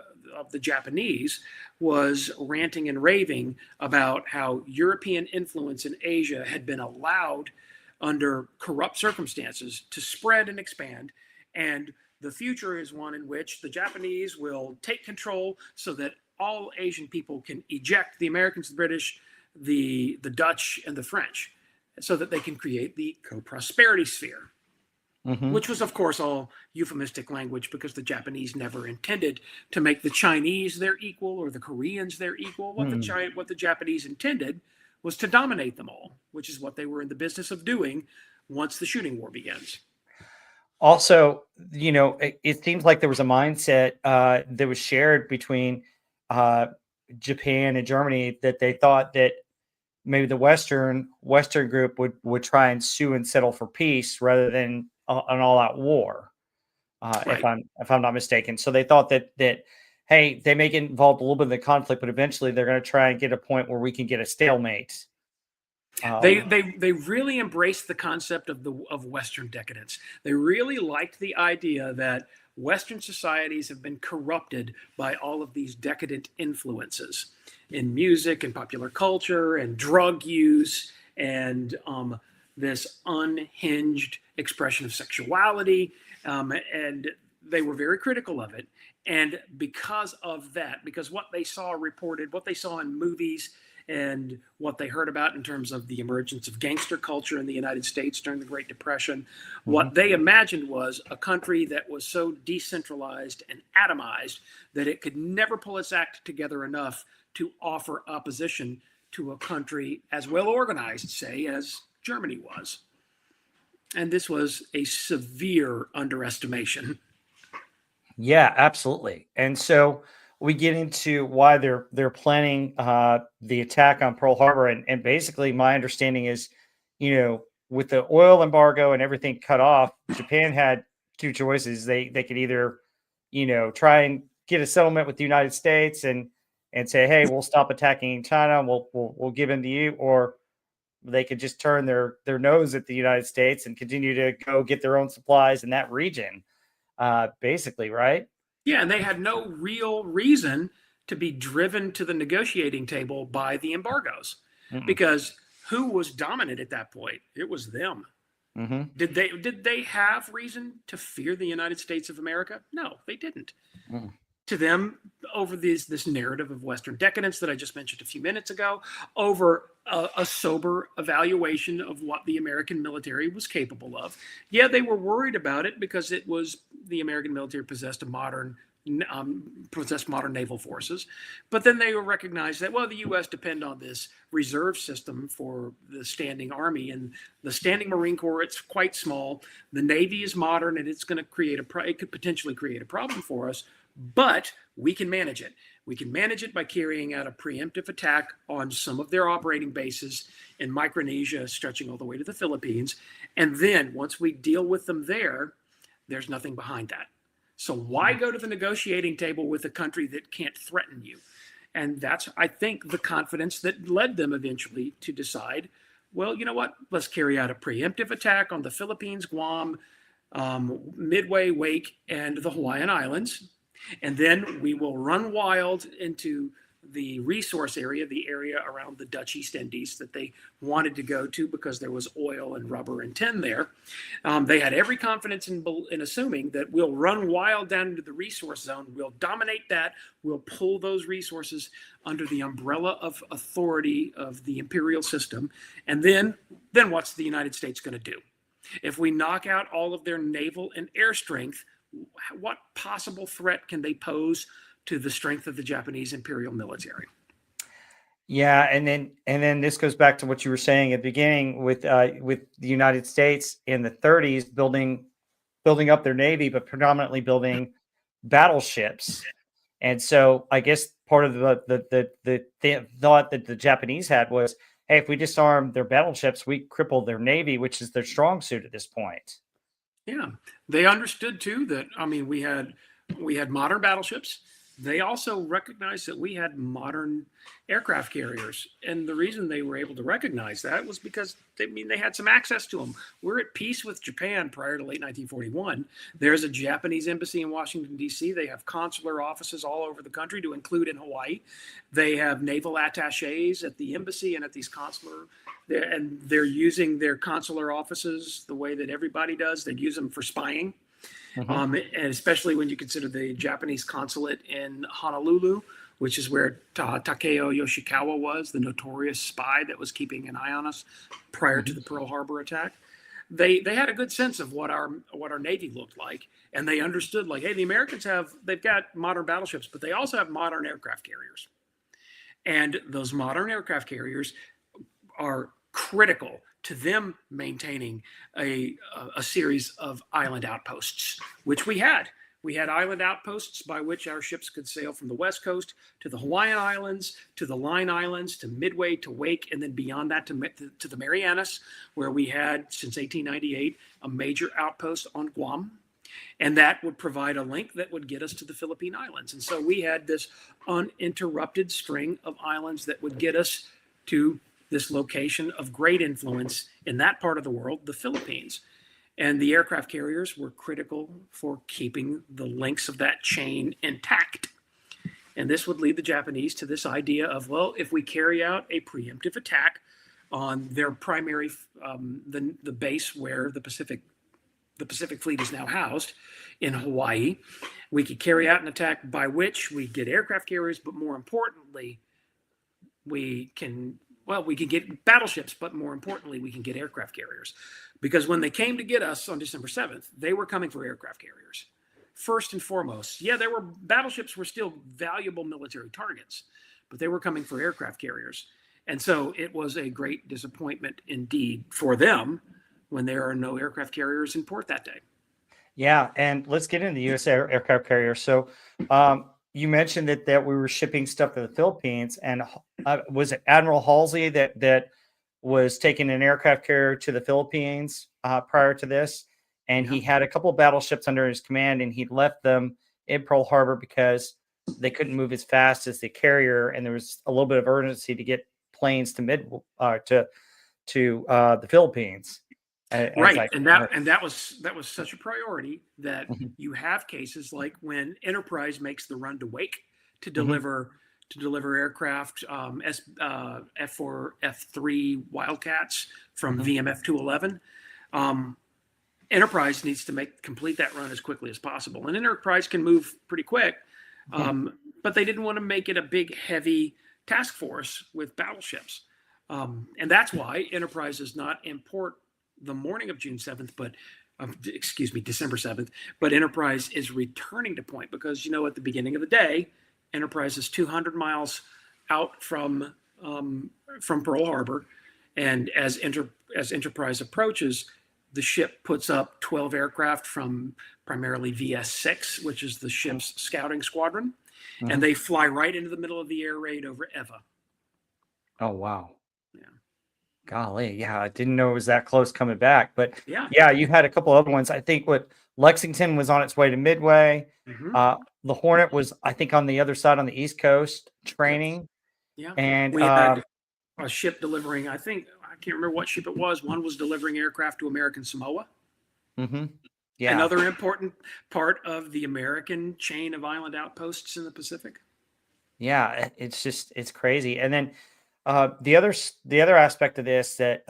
the Japanese was ranting and raving about how European influence in Asia had been allowed under corrupt circumstances to spread and expand. And the future is one in which the Japanese will take control so that all Asian people can eject the Americans, the British, the Dutch, and the French, so that they can create the co-prosperity sphere, which was, of course, all euphemistic language because the Japanese never intended to make the Chinese their equal or the Koreans their equal. What the Japanese intended was to dominate them all, which is what they were in the business of doing once the shooting war begins. Also, it seems like there was a mindset that was shared between uh, Japan and Germany, that they thought that maybe the Western group would try and sue and settle for peace rather than an all out war. If Right. I'm not mistaken, so they thought that hey, they may get involved a little bit in the conflict, but eventually they're going to try and get a point where we can get a stalemate. They Um, they they really embraced the concept of Western decadence. They really liked the idea that Western societies have been corrupted by all of these decadent influences in music and popular culture and drug use and this unhinged expression of sexuality. And they were very critical of it. And because of that, because what they saw reported, what they saw in movies, and what they heard about in terms of the emergence of gangster culture in the United States during the Great Depression. mhm. What they imagined was a country that was so decentralized and atomized that it could never pull its act together enough to offer opposition to a country as well organized, say, as Germany was. And this was a severe underestimation. Yeah, absolutely. And so we get into why they're planning the attack on Pearl Harbor, and basically my understanding is, with the oil embargo and everything cut off, Japan had two choices. They could either, try and get a settlement with the United States and say, hey, we'll stop attacking China, and we'll give in to you, or they could just turn their nose at the United States and continue to go get their own supplies in that region. Basically, right? Yeah, and they had no real reason to be driven to the negotiating table by the embargoes Mm-mm. because who was dominant at that point? It was them. Mhm. Did they have reason to fear the United States of America? No, they didn't. Mm. To them, over this narrative of Western decadence that I just mentioned a few minutes ago, over a sober evaluation of what the American military was capable of. Yeah, they were worried about it because it was the American military possessed modern naval forces, but then they recognized that, well, the U.S. depend on this reserve system for the standing army and the standing Marine Corps. It's quite small. The Navy is modern, and it's going to it could potentially create a problem for us, but we can manage it. We can manage it by carrying out a preemptive attack on some of their operating bases in Micronesia, stretching all the way to the Philippines. And then once we deal with them there, there's nothing behind that. So why go to the negotiating table with a country that can't threaten you? And that's, I think, the confidence that led them eventually to decide, well, you know what? Let's carry out a preemptive attack on the Philippines, Guam, Midway, Wake, and the Hawaiian Islands. And then we will run wild into the resource area, the area around the Dutch East Indies that they wanted to go to because there was oil and rubber and tin there. They had every confidence in assuming that we'll run wild down into the resource zone, we'll dominate that, we'll pull those resources under the umbrella of authority of the imperial system, and then what's the United States going to do? If we knock out all of their naval and air strength, what possible threat can they pose to the strength of the Japanese imperial military? Yeah, and then this goes back to what you were saying at the beginning with the United States in the 30s building up their navy, but predominantly building battleships. And so I guess part of the thought that the Japanese had was, hey, if we disarm their battleships, we cripple their navy, which is their strong suit at this point. Yeah, they understood too that, I mean, we had modern battleships. They also recognized that we had modern aircraft carriers, and the reason they were able to recognize that was because they had some access to them. We're at peace with Japan prior to late 1941. There's a Japanese embassy in Washington D.C. They have consular offices all over the country, to include in Hawaii. They have naval attaches at the embassy and at these consular, and they're using their consular offices the way that everybody does. They use them for spying. Mhm. And especially when you consider the Japanese consulate in Honolulu, which is where Takeo Yoshikawa was, the notorious spy that was keeping an eye on us prior to Mhm. the Pearl Harbor attack. They had a good sense of what our Navy looked like, and they understood, like, hey, the Americans they've got modern battleships, but they also have modern aircraft carriers, and those modern aircraft carriers are critical to them maintaining a series of island outposts, which we had. We had island outposts by which our ships could sail from the West Coast to the Hawaiian Islands, to the Line Islands, to Midway, to Wake, and then beyond that to the Marianas, where we had, since 1898, a major outpost on Guam. And that would provide a link that would get us to the Philippine Islands. And so we had this uninterrupted string of islands that would get us to this location of great influence in that part of the world, the Philippines. And the aircraft carriers were critical for keeping the links of that chain intact. And this would lead the Japanese to this idea of, well, if we carry out a preemptive attack on their primary, the base where the Pacific Fleet is now housed in Hawaii, we could carry out an attack by which we get aircraft carriers, but more importantly, we can get battleships, but more importantly, we can get aircraft carriers. Because when they came to get us on December 7th, they were coming for aircraft carriers. First and foremost, yeah, battleships were still valuable military targets, but they were coming for aircraft carriers. And so it was a great disappointment indeed for them when there are no aircraft carriers in port that day. Yeah, and let's get into the U.S. aircraft carrier. So you mentioned that we were shipping stuff to the Philippines, and was it Admiral Halsey that was taking an aircraft carrier to the Philippines prior to this? And he had a couple of battleships under his command, and he left them in Pearl Harbor because they couldn't move as fast as the carrier, and there was a little bit of urgency to get planes to the Philippines. Right, and that was such a priority that you have cases like when Enterprise makes the run to Wake to deliver aircraft, F4, F3 Wildcats from VMF 211. Enterprise needs to complete that run as quickly as possible, and Enterprise can move pretty quick, but they didn't want to make it a big, heavy task force with battleships, and that's why Enterprise does not import the morning of December 7th, but Enterprise is returning to point because, at the beginning of the day, Enterprise is 200 miles out from Pearl Harbor. And as Enterprise approaches, the ship puts up 12 aircraft from primarily VS-6, which is the ship's scouting squadron. And they fly right into the middle of the air raid over Eva. Oh, wow. Yeah. Golly, yeah, I didn't know it was that close coming back, but yeah, you had a couple other ones. I think Lexington was on its way to Midway. The Hornet was, I think, on the other side on the East Coast training. Yeah, and we had a ship delivering. I can't remember what ship it was. One was delivering aircraft to American Samoa. Yeah, another important part of the American chain of island outposts in the Pacific. Yeah, it's crazy, and then. The other aspect of this that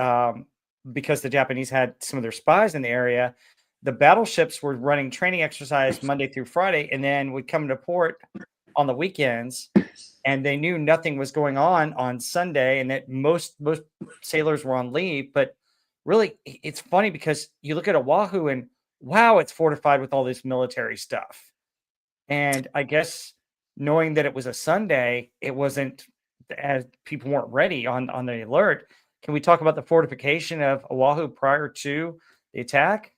because the Japanese had some of their spies in the area, the battleships were running training exercise Monday through Friday, and then would come to port on the weekends, and they knew nothing was going on Sunday, and that most sailors were on leave. But really, it's funny because you look at Oahu and wow, it's fortified with all this military stuff, and I guess knowing that it was a Sunday, it wasn't. As people weren't ready on the alert. Can we talk about the fortification of Oahu prior to the attack?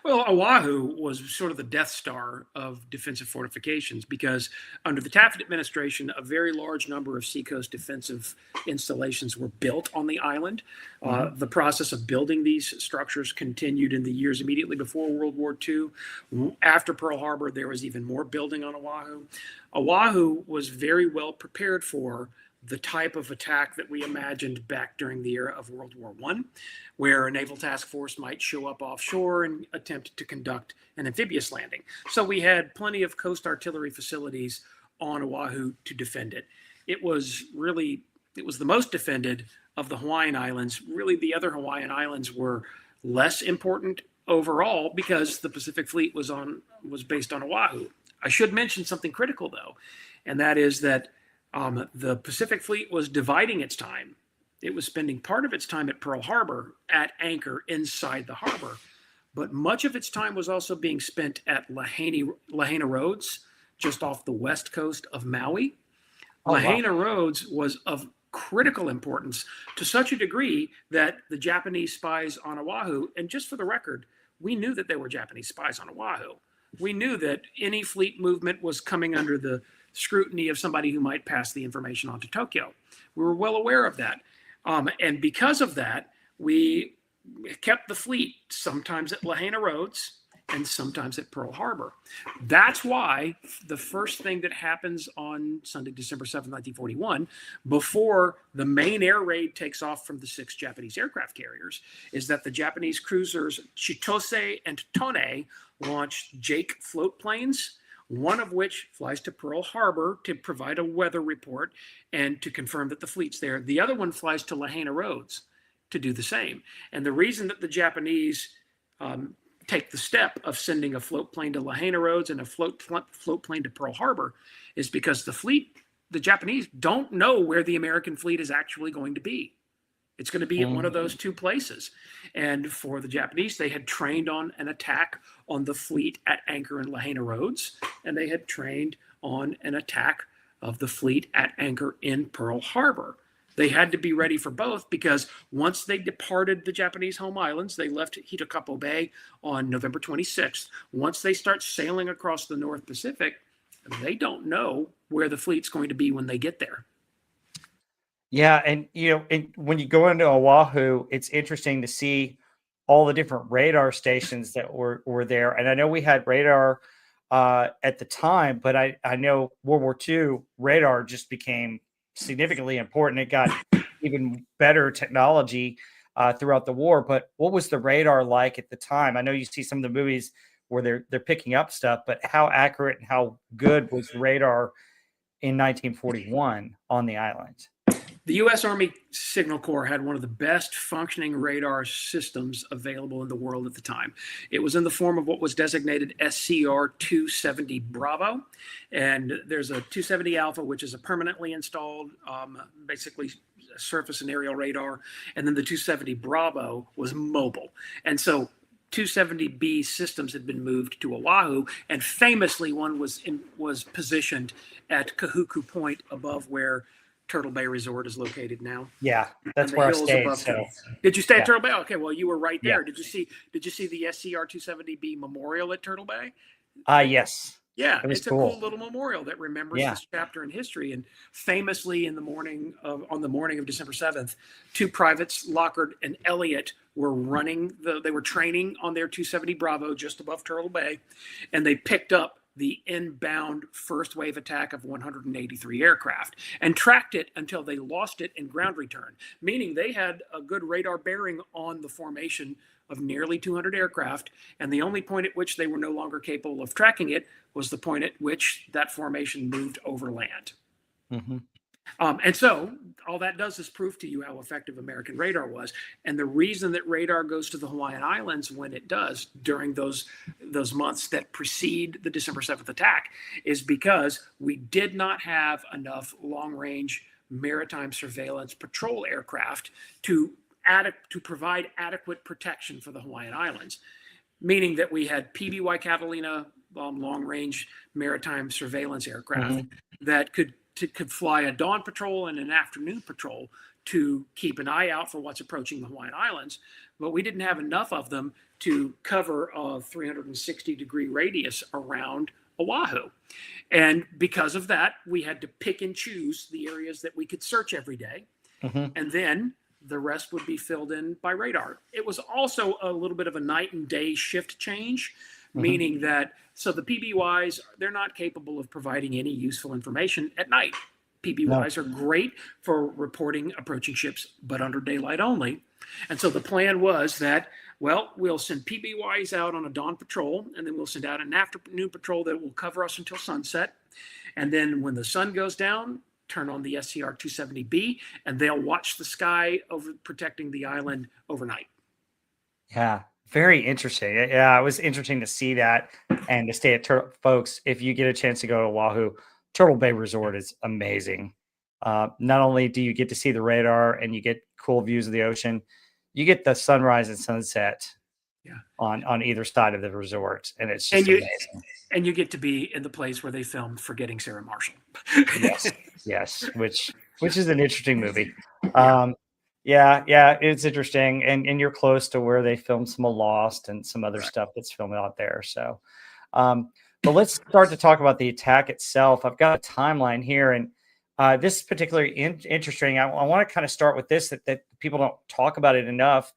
Well, Oahu was sort of the Death Star of defensive fortifications because under the Taft administration, a very large number of seacoast defensive installations were built on the island. The process of building these structures continued in the years immediately before World War II. After Pearl Harbor, there was even more building on Oahu. Oahu was very well prepared for the type of attack that we imagined back during the era of World War I, where a naval task force might show up offshore and attempt to conduct an amphibious landing. So we had plenty of coast artillery facilities on Oahu to defend it. It was the most defended of the Hawaiian Islands. Really, the other Hawaiian Islands were less important overall because the Pacific Fleet was based on Oahu. I should mention something critical, though, and that is that the Pacific Fleet was dividing its time. It was spending part of its time at Pearl Harbor at anchor inside the harbor, but much of its time was also being spent at Lahaina Roads, just off the west coast of Maui. Lahaina Roads was of critical importance to such a degree that the Japanese spies on Oahu, and just for the record, we knew that there were Japanese spies on Oahu. We knew that any fleet movement was coming under the scrutiny of somebody who might pass the information on to Tokyo. We were well aware of that. And because of that, we kept the fleet sometimes at Lahaina Roads and sometimes at Pearl Harbor. That's why the first thing that happens on Sunday, December 7th, 1941, before the main air raid takes off from the 6 Japanese aircraft carriers, is that the Japanese cruisers Chitose and Tone launch Jake float planes, one of which flies to Pearl Harbor to provide a weather report and to confirm that the fleet's there. The other one flies to Lahaina Roads to do the same. And the reason that the Japanese take the step of sending a float plane to Lahaina Roads and a float plane to Pearl Harbor is because the Japanese don't know where the American fleet is actually going to be. It's going to be at one of those 2 places. And for the Japanese, they had trained on an attack on the fleet at anchor in Lahaina Roads, and they had trained on an attack of the fleet at anchor in Pearl Harbor. They had to be ready for both because once they departed the Japanese home islands, they left Hitakapo Bay on November 26th. Once they start sailing across the North Pacific, they don't know where the fleet's going to be when they get there. Yeah, and when you go into Oahu, it's interesting to see all the different radar stations that were there. And I know we had radar at the time, but I know World War II radar just became significantly important. It got even better technology throughout the war. But what was the radar like at the time? I know you see some of the movies where they're picking up stuff, but how accurate and how good was radar in 1941 on the island? The U.S. Army Signal Corps had one of the best functioning radar systems available in the world at the time. It was in the form of what was designated SCR-270 Bravo. And there's a 270 Alpha, which is a permanently installed, basically surface and aerial radar. And then the 270 Bravo was mobile. And so 270B systems had been moved to Oahu, and famously one was positioned at Kahuku Point above where Turtle Bay Resort is located now. Yeah, that's where I stayed. So. Did you stay at Turtle Bay? Okay, well, you were right there. Yeah. Did you see the SCR-270B memorial at Turtle Bay? Yes. Yeah, it's a cool little memorial that remembers Yeah. this chapter in history. And famously, on the morning of December 7th, 2 privates, Lockard and Elliott, were they were training on their 270 Bravo just above Turtle Bay, and they picked up the inbound first wave attack of 183 aircraft and tracked it until they lost it in ground return, meaning they had a good radar bearing on the formation of nearly 200 aircraft. And the only point at which they were no longer capable of tracking it was the point at which that formation moved over land. Mm-hmm. And so all that does is prove to you how effective American radar was. And the reason that radar goes to the Hawaiian Islands when it does during those months that precede the December 7th attack is because we did not have enough long-range maritime surveillance patrol aircraft to provide adequate protection for the Hawaiian Islands, meaning that we had PBY Catalina long-range maritime surveillance aircraft that could fly a dawn patrol and an afternoon patrol to keep an eye out for what's approaching the Hawaiian Islands. But we didn't have enough of them to cover a 360-degree radius around Oahu. And because of that, we had to pick and choose the areas that we could search every day. And then the rest would be filled in by radar. It was also a little bit of a night and day shift change, meaning that, so the PBYs, they're not capable of providing any useful information at night. PBYs are great for reporting approaching ships, but under daylight only. And so the plan was that, well, we'll send PBYs out on a dawn patrol, and then we'll send out an afternoon patrol that will cover us until sunset. And then when the sun goes down, turn on the SCR-270B, and they'll watch the sky over protecting the island overnight. Yeah, very interesting. Yeah, it was interesting to see that and to stay at folks. If you get a chance to go to Oahu, Turtle Bay Resort is amazing. Not only do you get to see the radar and you get cool views of the ocean, you get the sunrise and sunset on either side of the resort, and it's just amazing. And you get to be in the place where they filmed Forgetting Sarah Marshall. Yes, which which is an interesting movie. Yeah. Yeah, it's interesting, and you're close to where they filmed some of Lost and some other Right. stuff that's filmed out there. So, um, but let's start to talk about the attack itself. I've got a timeline here, and this is particularly interesting. I want to kind of start with this that people don't talk about it enough,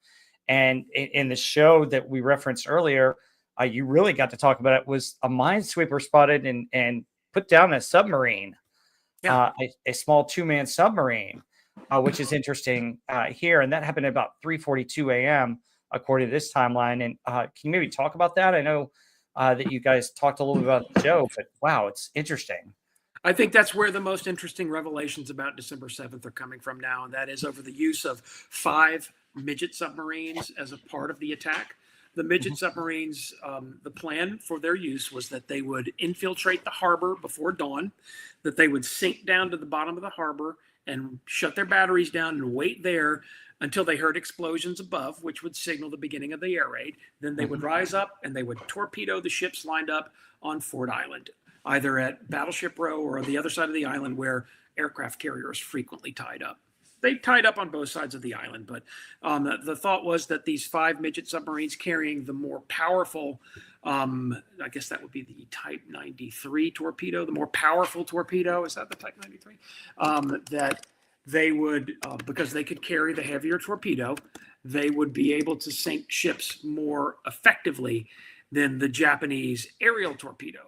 and in the show that we referenced earlier, you really got to talk about it. Was a minesweeper spotted and put down a submarine, Yeah. a small two-man submarine, which is interesting here. And that happened at about 3:42 a.m. according to this timeline. And can you maybe talk about that? I know that you guys talked a little bit about the show, but wow, it's interesting. I think that's where the most interesting revelations about December 7th are coming from now, and that is over the use of 5 midget submarines as a part of the attack. The midget submarines, the plan for their use was that they would infiltrate the harbor before dawn, that they would sink down to the bottom of the harbor and shut their batteries down and wait there until they heard explosions above, which would signal the beginning of the air raid. Then they would rise up and they would torpedo the ships lined up on Ford Island, either at Battleship Row or on the other side of the island where aircraft carriers frequently tied up. They tied up on both sides of the island, but the thought was that these 5 midget submarines carrying the more powerful, I guess that would be the Type 93 torpedo, the more powerful torpedo, is that the Type 93? That they would, because they could carry the heavier torpedo, they would be able to sink ships more effectively than the Japanese aerial torpedo.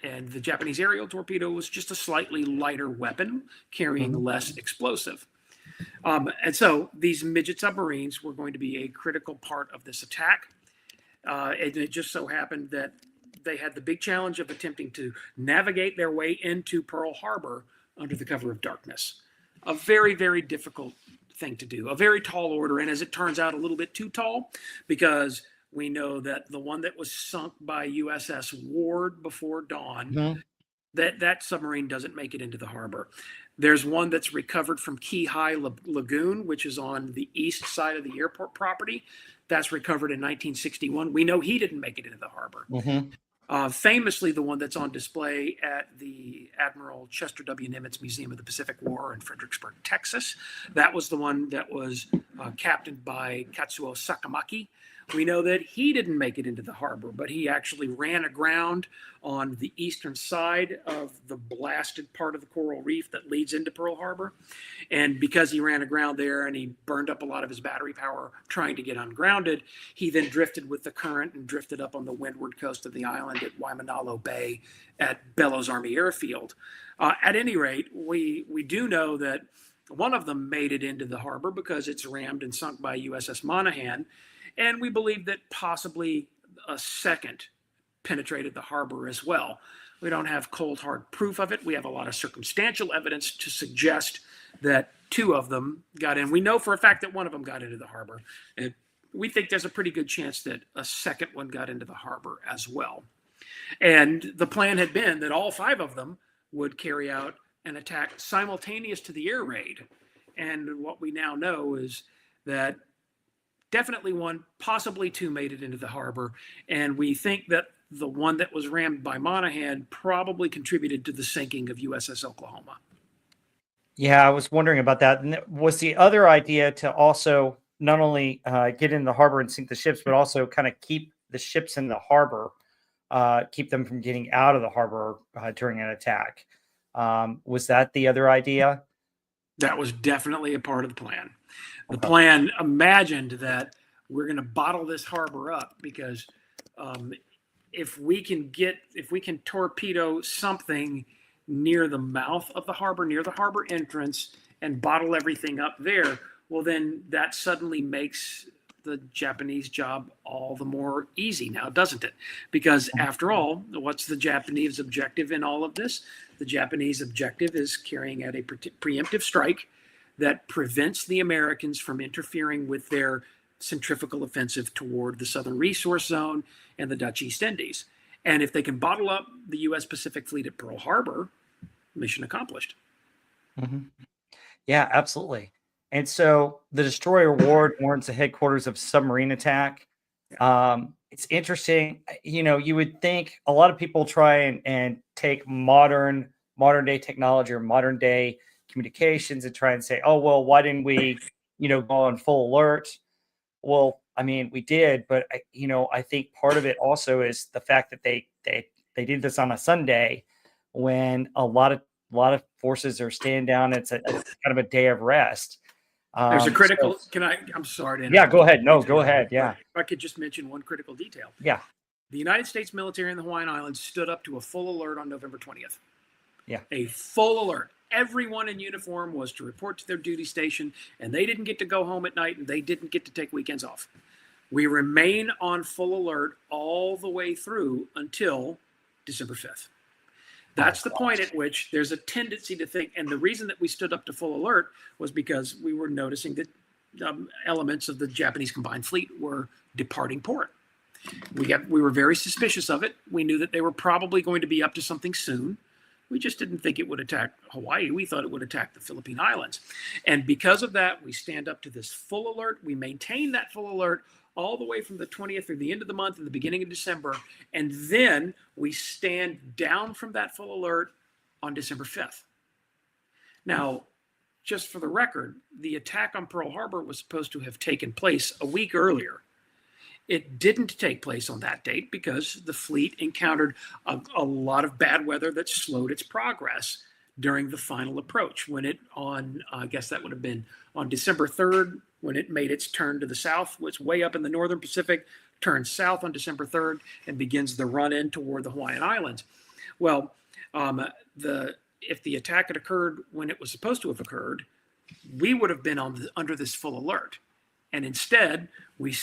And the Japanese aerial torpedo was just a slightly lighter weapon carrying less explosive. And so these midget submarines were going to be a critical part of this attack. It just so happened that they had the big challenge of attempting to navigate their way into Pearl Harbor under the cover of darkness. A very, very difficult thing to do, a very tall order. And as it turns out, a little bit too tall, because we know that the one that was sunk by USS Ward before dawn, that submarine doesn't make it into the harbor. There's one that's recovered from Key High Lagoon, which is on the east side of the airport property. That's recovered in 1961. We know he didn't make it into the harbor. Famously, the one that's on display at the Admiral Chester W. Nimitz Museum of the Pacific War in Fredericksburg, Texas, that was the one that was captained by Katsuo Sakamaki. We know that he didn't make it into the harbor, but he actually ran aground on the eastern side of the blasted part of the coral reef that leads into Pearl Harbor. And because he ran aground there and he burned up a lot of his battery power trying to get ungrounded, he then drifted with the current and drifted up on the windward coast of the island at Waimanalo Bay at Bellows Army Airfield. At any rate, we do know that one of them made it into the harbor because it's rammed and sunk by USS Monaghan. And we believe that possibly a second penetrated the harbor as well. We don't have cold, hard proof of it. We have a lot of circumstantial evidence to suggest that 2 of them got in. We know for a fact that one of them got into the harbor. And we think there's a pretty good chance that a second one got into the harbor as well. And the plan had been that all 5 of them would carry out an attack simultaneous to the air raid. And what we now know is that definitely 1, possibly 2 made it into the harbor. And we think that the one that was rammed by Monaghan probably contributed to the sinking of USS Oklahoma. Yeah, I was wondering about that. And was the other idea to also not only get in the harbor and sink the ships, but also kind of keep the ships in the harbor, keep them from getting out of the harbor during an attack? Was that the other idea? That was definitely a part of the plan. The plan imagined that we're going to bottle this harbor up because if we can torpedo something near the mouth of the harbor, near the harbor entrance, and bottle everything up there, well, then that suddenly makes the Japanese job all the more easy now, doesn't it? Because after all, what's the Japanese objective in all of this? The Japanese objective is carrying out a preemptive strike that prevents the Americans from interfering with their centrifugal offensive toward the Southern Resource Zone and the Dutch East Indies. And if they can bottle up the U.S. Pacific Fleet at Pearl Harbor, mission accomplished. Yeah, absolutely. And so the destroyer Ward warns the headquarters of submarine attack. It's interesting. You would think a lot of people try and take modern day technology or modern day communications and try and say, oh, well, why didn't we, go on full alert? Well, I mean, we did, but I think part of it also is the fact that they did this on a Sunday when a lot of forces are staying down. It's a kind of a day of rest. There's a critical. So, I'm sorry to interrupt. yeah, go ahead. No, go ahead. Yeah. If I could just mention one critical detail. Yeah. The United States military in the Hawaiian Islands stood up to a full alert on November 20th. Yeah. A full alert. Everyone in uniform was to report to their duty station, and they didn't get to go home at night, and they didn't get to take weekends off. We remain on full alert all the way through until December 5th. That's the point at which there's a tendency to think, and the reason that we stood up to full alert was because we were noticing that elements of the Japanese combined fleet were departing port. We were very suspicious of it. We knew that they were probably going to be up to something soon. We just didn't think it would attack Hawaii. We thought it would attack the Philippine Islands. And because of that, we stand up to this full alert. We maintain that full alert all the way from the 20th through the end of the month and the beginning of December. And then we stand down from that full alert on December 5th. Now, just for the record, the attack on Pearl Harbor was supposed to have taken place a week earlier. It didn't take place on that date because the fleet encountered a lot of bad weather that slowed its progress during the final approach. When it I guess that would have been on December 3rd, when it made its turn to the south, it's way up in the northern Pacific, turns south on December 3rd and begins the run in toward the Hawaiian Islands. Well, if the attack had occurred when it was supposed to have occurred, we would have been under this full alert. And instead, we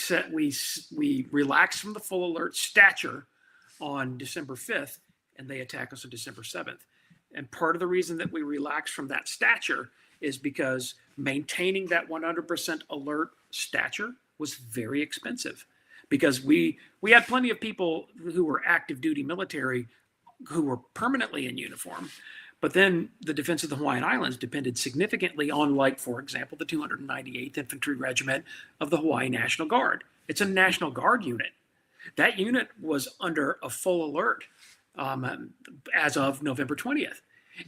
relaxed from the full alert stature on December 5th, and they attack us on December 7th. And part of the reason that we relaxed from that stature is because maintaining that 100% alert stature was very expensive. Because we had plenty of people who were active duty military who were permanently in uniform. But then the defense of the Hawaiian Islands depended significantly on, like, for example, the 298th Infantry Regiment of the Hawaii National Guard. It's a National Guard unit. That unit was under a full alert as of November 20th.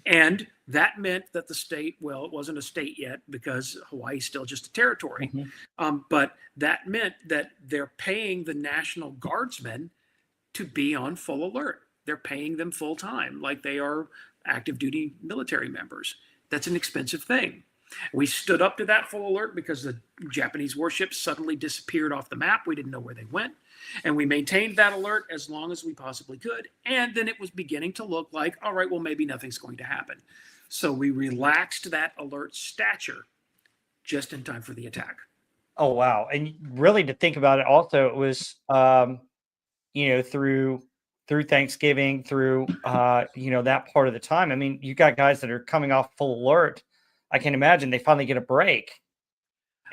And that meant that the state, well, it wasn't a state yet because Hawaii's still just a territory. Mm-hmm. But that meant that they're paying the National Guardsmen to be on full alert. They're paying them full time, like they are active duty military members. That's an expensive thing. We stood up to that full alert because the Japanese warships suddenly disappeared off the map. We didn't know where they went. And we maintained that alert as long as we possibly could. And then it was beginning to look like, all right, well, maybe nothing's going to happen. So we relaxed that alert stature just in time for the attack. Oh, wow. And really, to think about it also, it was, through Thanksgiving, through, that part of the time. I mean, you got guys that are coming off full alert. I can imagine they finally get a break.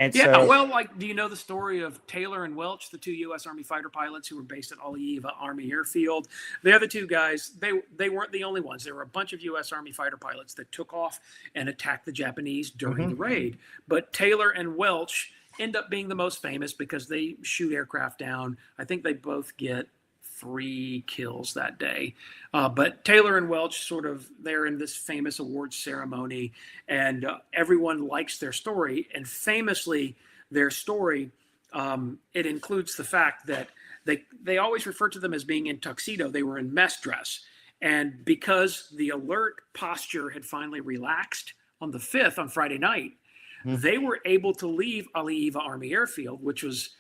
And do you know the story of Taylor and Welch, the two U.S. Army fighter pilots who were based at Haleiwa Army Airfield? They're the two guys. They weren't the only ones. There were a bunch of U.S. Army fighter pilots that took off and attacked the Japanese during the raid. But Taylor and Welch end up being the most famous because they shoot aircraft down. I think they both get 3 kills that day. But Taylor and Welch they're in this famous awards ceremony, and everyone likes their story. And famously, their story, it includes the fact that they always refer to them as being in tuxedo. They were in mess dress. And because the alert posture had finally relaxed on the 5th, on Friday night, they were able to leave Haleiwa Army Airfield, which was,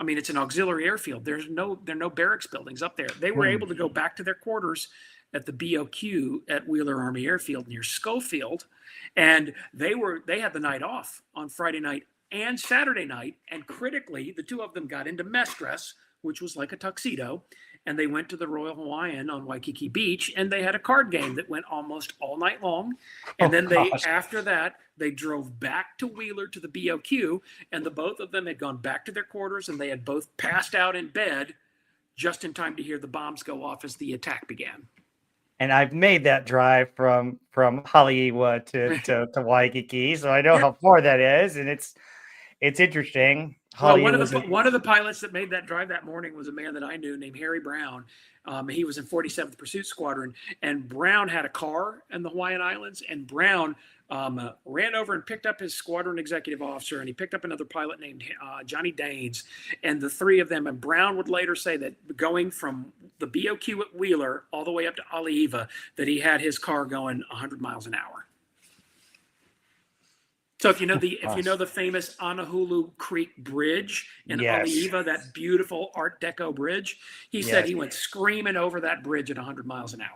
it's an auxiliary airfield. There are no barracks buildings up there. They were able to go back to their quarters at the BOQ at Wheeler Army Airfield near Schofield. And they had the night off on Friday night and Saturday night. And critically, the two of them got into mess dress, which was like a tuxedo. And they went to the Royal Hawaiian on Waikiki Beach, and they had a card game that went almost all night long. And after that, they drove back to Wheeler to the BOQ, and the both of them had gone back to their quarters, and they had both passed out in bed just in time to hear the bombs go off as the attack began. And I've made that drive from Haleiwa to Waikiki, so I know how far that is, and it's interesting. Well, Holly was one of the pilots that made that drive that morning was a man that I knew named Harry Brown. He was in 47th Pursuit Squadron, and Brown had a car in the Hawaiian Islands, and Brown ran over and picked up his squadron executive officer, and he picked up another pilot named Johnny Daines, and the three of them. And Brown would later say that going from the BOQ at Wheeler all the way up to Aliva, that he had his car going 100 miles an hour. So if you know the famous Honolulu Creek Bridge in Aliva, that beautiful Art Deco bridge, he said he went screaming over that bridge at 100 miles an hour.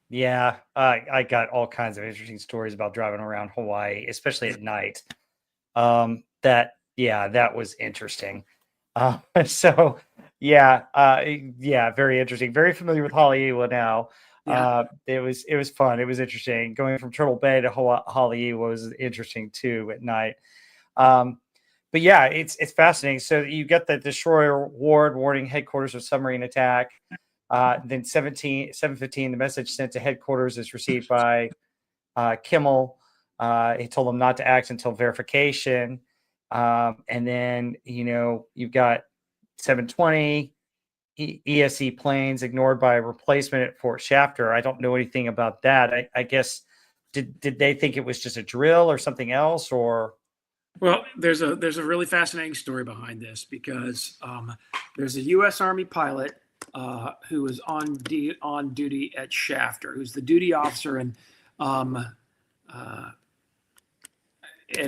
Yeah, I got all kinds of interesting stories about driving around Hawaii, especially at night. That was interesting. So very interesting. Very familiar with Haleiwa now. It was fun. It was interesting. Going from Turtle Bay to Haleiwa was interesting too at night. But yeah, it's fascinating. So you get the destroyer ward warning headquarters of submarine attack. Then 7:15, the message sent to headquarters is received by Kimmel. He told them not to act until verification. And then, you've got 7:20 ESE planes ignored by a replacement at Fort Shafter. I don't know anything about that. I guess, did they think it was just a drill or something else, or? Well, there's a really fascinating story behind this, because there's a U.S. Army pilot who was on duty at Shafter, who's the duty officer, and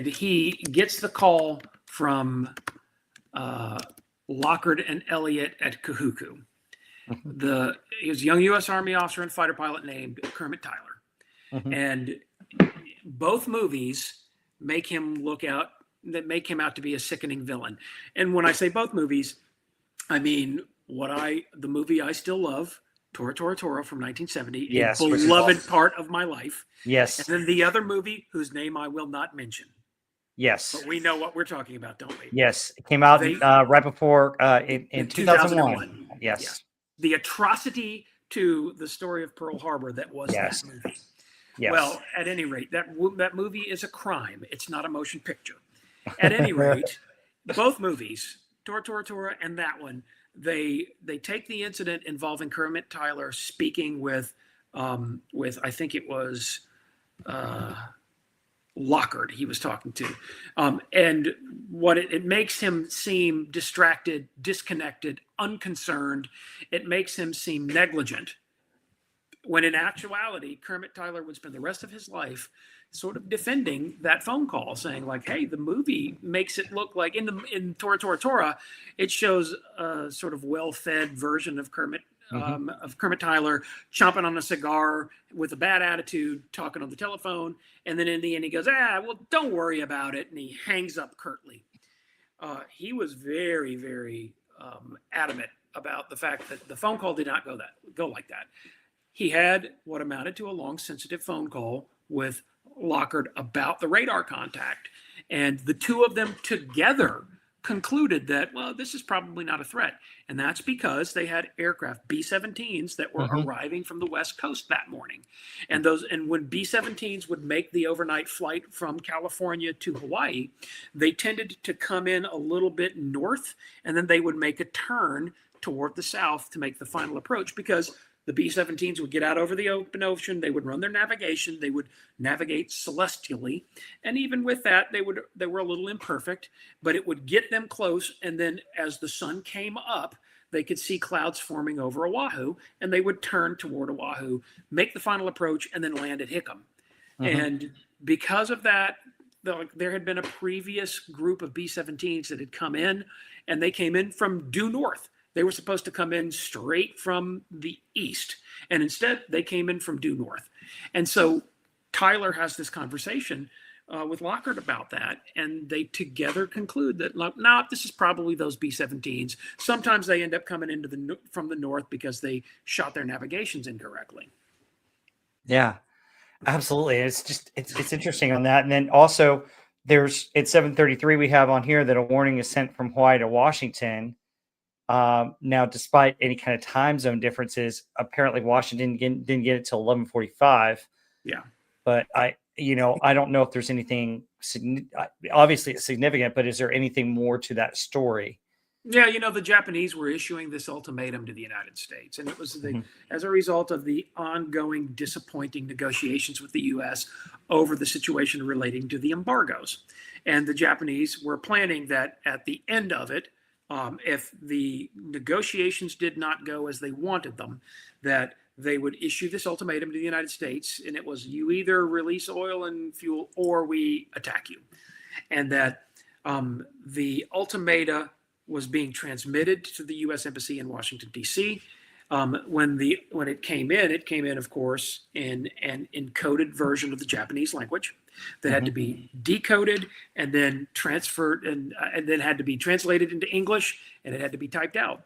he gets the call from Lockard and Elliott at Kahuku. He was a young U.S. Army officer and fighter pilot named Kermit Tyler, and both movies make him out to be a sickening villain. And when I say both movies, I mean the movie I still love, Tora Tora Tora from 1970, a beloved part of my life. Yes. And then the other movie whose name I will not mention. Yes. But we know what we're talking about, don't we? Yes. It came out right before in 2001. Yes. The atrocity to the story of Pearl Harbor that was that movie. Yes. Well, at any rate, that movie is a crime. It's not a motion picture. At any rate, both movies, Tora Tora Tora and that one, they take the incident involving Kermit Tyler speaking with I think it was Lockard he was talking to, and what it makes him seem distracted, disconnected, unconcerned. It makes him seem negligent, when in actuality Kermit Tyler would spend the rest of his life sort of defending that phone call, saying like, hey, the movie makes it look like in Tora Tora Tora, it shows a sort of well-fed version of Kermit Tyler chomping on a cigar with a bad attitude, talking on the telephone, and then in the end he goes, well, don't worry about it, and he hangs up curtly. He was very, very adamant about the fact that the phone call did not go like that. He had what amounted to a long, sensitive phone call with Lockard about the radar contact, and the two of them together concluded that, well, this is probably not a threat. And that's because they had aircraft, B-17s, that were arriving from the West Coast that morning. And when B-17s would make the overnight flight from California to Hawaii, they tended to come in a little bit north, and then they would make a turn toward the south to make the final approach, because the B-17s would get out over the open ocean. They would run their navigation. They would navigate celestially. And even with that, they were a little imperfect, but it would get them close. And then as the sun came up, they could see clouds forming over Oahu, and they would turn toward Oahu, make the final approach, and then land at Hickam. And because of that, there had been a previous group of B-17s that had come in, and they came in from due north. They were supposed to come in straight from the east, and instead they came in from due north. And so Tyler has this conversation with Lockard about that, and they together conclude that, no, this is probably those B-17s. Sometimes they end up coming into from the north because they shot their navigations incorrectly. Yeah, absolutely. It's interesting on that. And then also there's at 7:33 we have on here that a warning is sent from Hawaii to Washington. Now, despite any kind of time zone differences, apparently Washington didn't get it till 11:45. Yeah. but I don't know if there's anything obviously it's significant, but is there anything more to that story? Yeah, the Japanese were issuing this ultimatum to the United States, and it was Mm-hmm. as a result of the ongoing disappointing negotiations with the U.S. over the situation relating to the embargoes. And the Japanese were planning that at the end of it, if the negotiations did not go as they wanted them, that they would issue this ultimatum to the United States, and it was, you either release oil and fuel or we attack you. And that the ultimata was being transmitted to the U.S. Embassy in Washington, D.C. When it came in, of course, in an encoded version of the Japanese language that had to be decoded and then transferred, and then had to be translated into English, and it had to be typed out.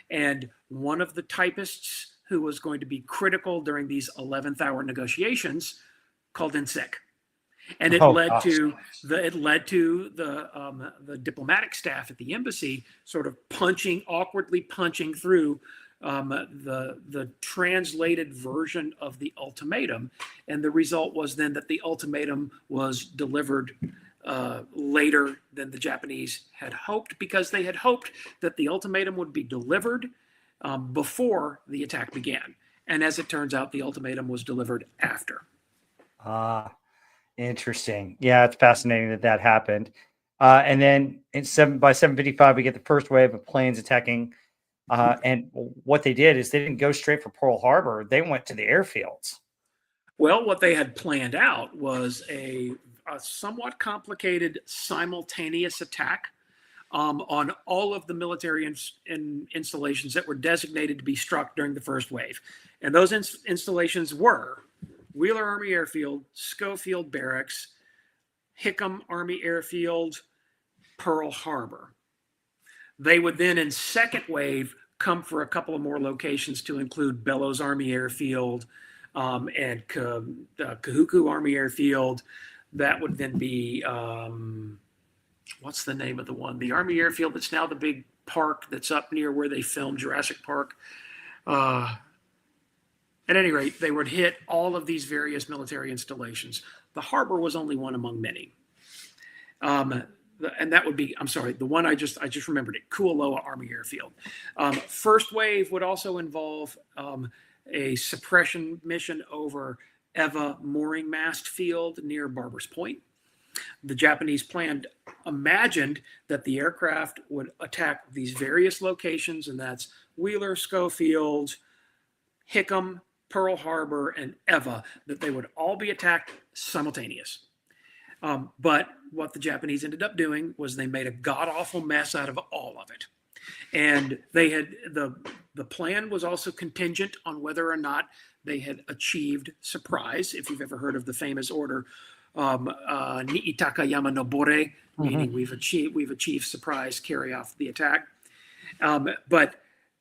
And one of the typists who was going to be critical during these 11th hour negotiations called in sick. And it led to the diplomatic staff at the embassy sort of awkwardly punching through the translated version of the ultimatum, and the result was then that the ultimatum was delivered later than the Japanese had hoped, because they had hoped that the ultimatum would be delivered before the attack began, and as it turns out, the ultimatum was delivered after. Interesting. Yeah, it's fascinating that happened. And then by 7:55, we get the first wave of planes attacking. And what they did is they didn't go straight for Pearl Harbor. They went to the airfields. Well, what they had planned out was a somewhat complicated simultaneous attack on all of the military installations that were designated to be struck during the first wave. And those installations were Wheeler Army Airfield, Schofield Barracks, Hickam Army Airfield, Pearl Harbor. They would then, in second wave, come for a couple of more locations to include Bellows Army Airfield and Kahuku Army Airfield. That would then be, what's the name of the one? The Army Airfield that's now the big park that's up near where they filmed Jurassic Park. At any rate, they would hit all of these various military installations. The harbor was only one among many. And that would be, I'm sorry, the one I just remembered it, Kualoa Army Airfield. First wave would also involve a suppression mission over Eva Mooring Mast Field near Barbers Point. The Japanese imagined that the aircraft would attack these various locations, and that's Wheeler, Schofield, Hickam, Pearl Harbor, and Eva, that they would all be attacked simultaneous. But what the Japanese ended up doing was they made a god-awful mess out of all of it. And they had the plan was also contingent on whether or not they had achieved surprise. If you've ever heard of the famous order, Niitaka Yamanobore, meaning we've achieved surprise, carry off the attack. But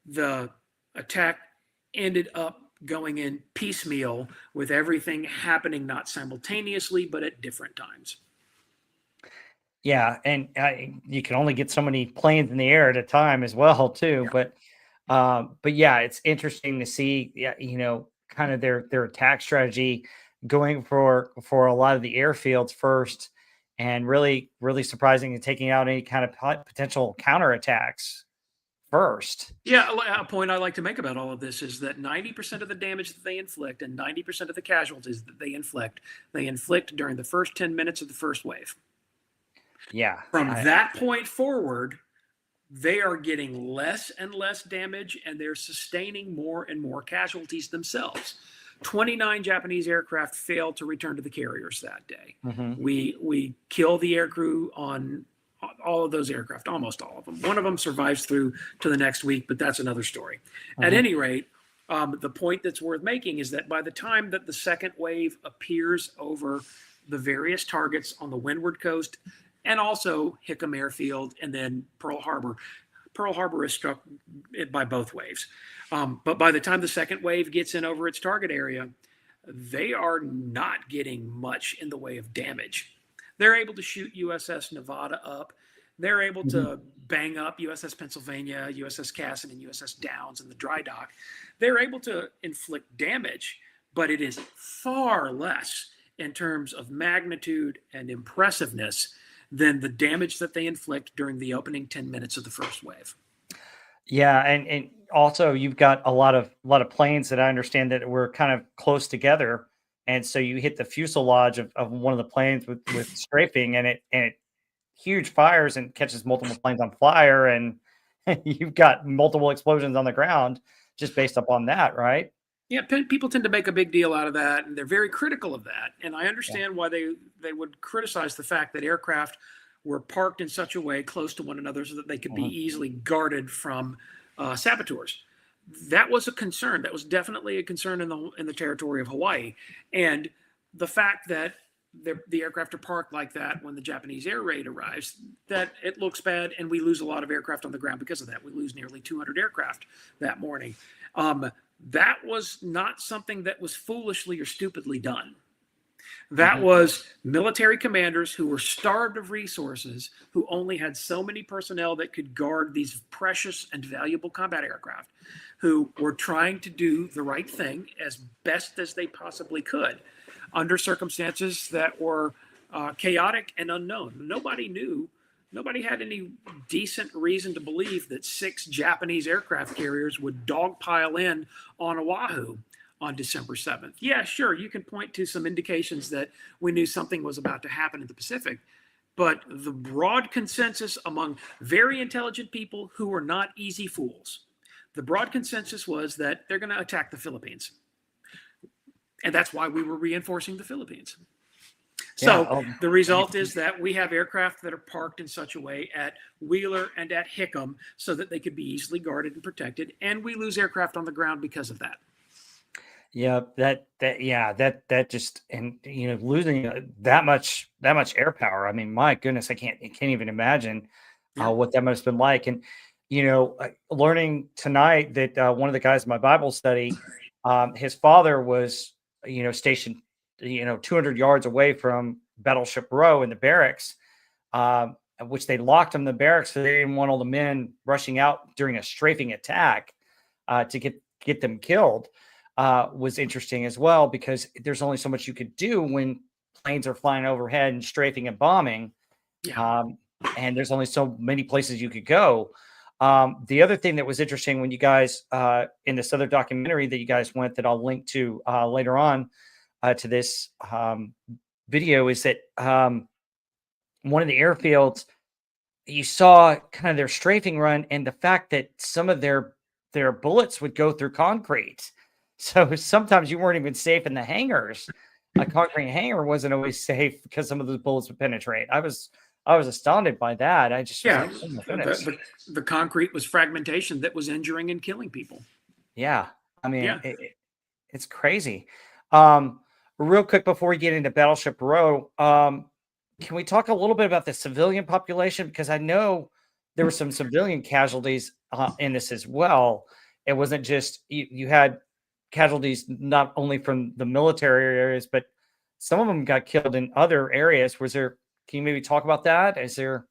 the attack ended up going in piecemeal, with everything happening not simultaneously but at different times. Yeah, and you can only get so many planes in the air at a time as well, too. Yeah. But yeah, it's interesting to see, kind of their attack strategy, going for a lot of the airfields first, and really, really surprising, and taking out any kind of potential counterattacks first. Yeah, a point I like to make about all of this is that 90% of the damage that they inflict and 90% of the casualties that they inflict during the first 10 minutes of the first wave. Yeah. From that point forward, they are getting less and less damage, and they're sustaining more and more casualties themselves. 29 Japanese aircraft failed to return to the carriers that day. Mm-hmm. We kill the aircrew on all of those aircraft, almost all of them. One of them survives through to the next week, but that's another story. Mm-hmm. At any rate, the point that's worth making is that by the time that the second wave appears over the various targets on the windward coast, and also Hickam Airfield and then Pearl Harbor is struck by both waves. But by the time the second wave gets in over its target area, they are not getting much in the way of damage. They're able to shoot USS Nevada up. They're able to bang up USS Pennsylvania, USS Cassin, and USS Downs in the dry dock. They're able to inflict damage, but it is far less in terms of magnitude and impressiveness than the damage that they inflict during the opening 10 minutes of the first wave. Yeah, and also you've got a lot of planes that I understand that were kind of close together, and so you hit the fuselage of one of the planes with strafing, and it huge fires and catches multiple planes on fire, and you've got multiple explosions on the ground just based upon that, right? Yeah, people tend to make a big deal out of that, and they're very critical of that. And I Yeah. understand why they would criticize the fact that aircraft were parked in such a way close to one another so that they could be Mhm. easily guarded from saboteurs. That was a concern. That was definitely a concern in the territory of Hawaii, and the fact that the aircraft are parked like that when the Japanese air raid arrives, that it looks bad, and we lose a lot of aircraft on the ground because of that. We lose nearly 200 aircraft that morning. That was not something that was foolishly or stupidly done. That Mhm. was military commanders who were starved of resources, who only had so many personnel that could guard these precious and valuable combat aircraft, who were trying to do the right thing as best as they possibly could under circumstances that were chaotic and unknown. Nobody had any decent reason to believe that 6 Japanese aircraft carriers would dogpile in on Oahu on December 7th. Yeah, sure, you can point to some indications that we knew something was about to happen in the Pacific, but the broad consensus among very intelligent people who were not easy fools, the broad consensus was that they're going to attack the Philippines. And that's why we were reinforcing the Philippines. Yeah. So Oh, the result is that we have aircraft that are parked in such a way at Wheeler and at Hickam so that they could be easily guarded and protected, and we lose aircraft on the ground because of that. yeah. That just, and losing that much air power. I mean, my goodness, I can't even imagine Yeah. what that must have been like. And learning tonight that one of the guys in my Bible study, his father was stationed 200 yards away from Battleship Row in the barracks, which they locked him in the barracks so they didn't want all the men rushing out during a strafing attack to get them killed. Was interesting as well because there's only so much you could do when planes are flying overhead and strafing and bombing, Yeah. um, and there's only so many places you could go. The other thing that was interesting when you guys in this other documentary that you guys went that I'll link to later on to this video is that one of the airfields you saw kind of their strafing run and the fact that some of their bullets would go through concrete. So sometimes you weren't even safe in the hangars. A concrete hangar wasn't always safe because some of those bullets would penetrate. I was astounded by that. I just was Yeah. like, oh my The, goodness. the concrete was fragmentation that was injuring and killing people. Yeah. I mean, Yeah. it's crazy. Um, Real quick before we get into Battleship Row, can we talk a little bit about the civilian population? Because I know there were some civilian casualties in this as well. It wasn't just you had casualties not only from the military areas, but some of them got killed in other areas. Was there? Can you maybe talk about that? Is there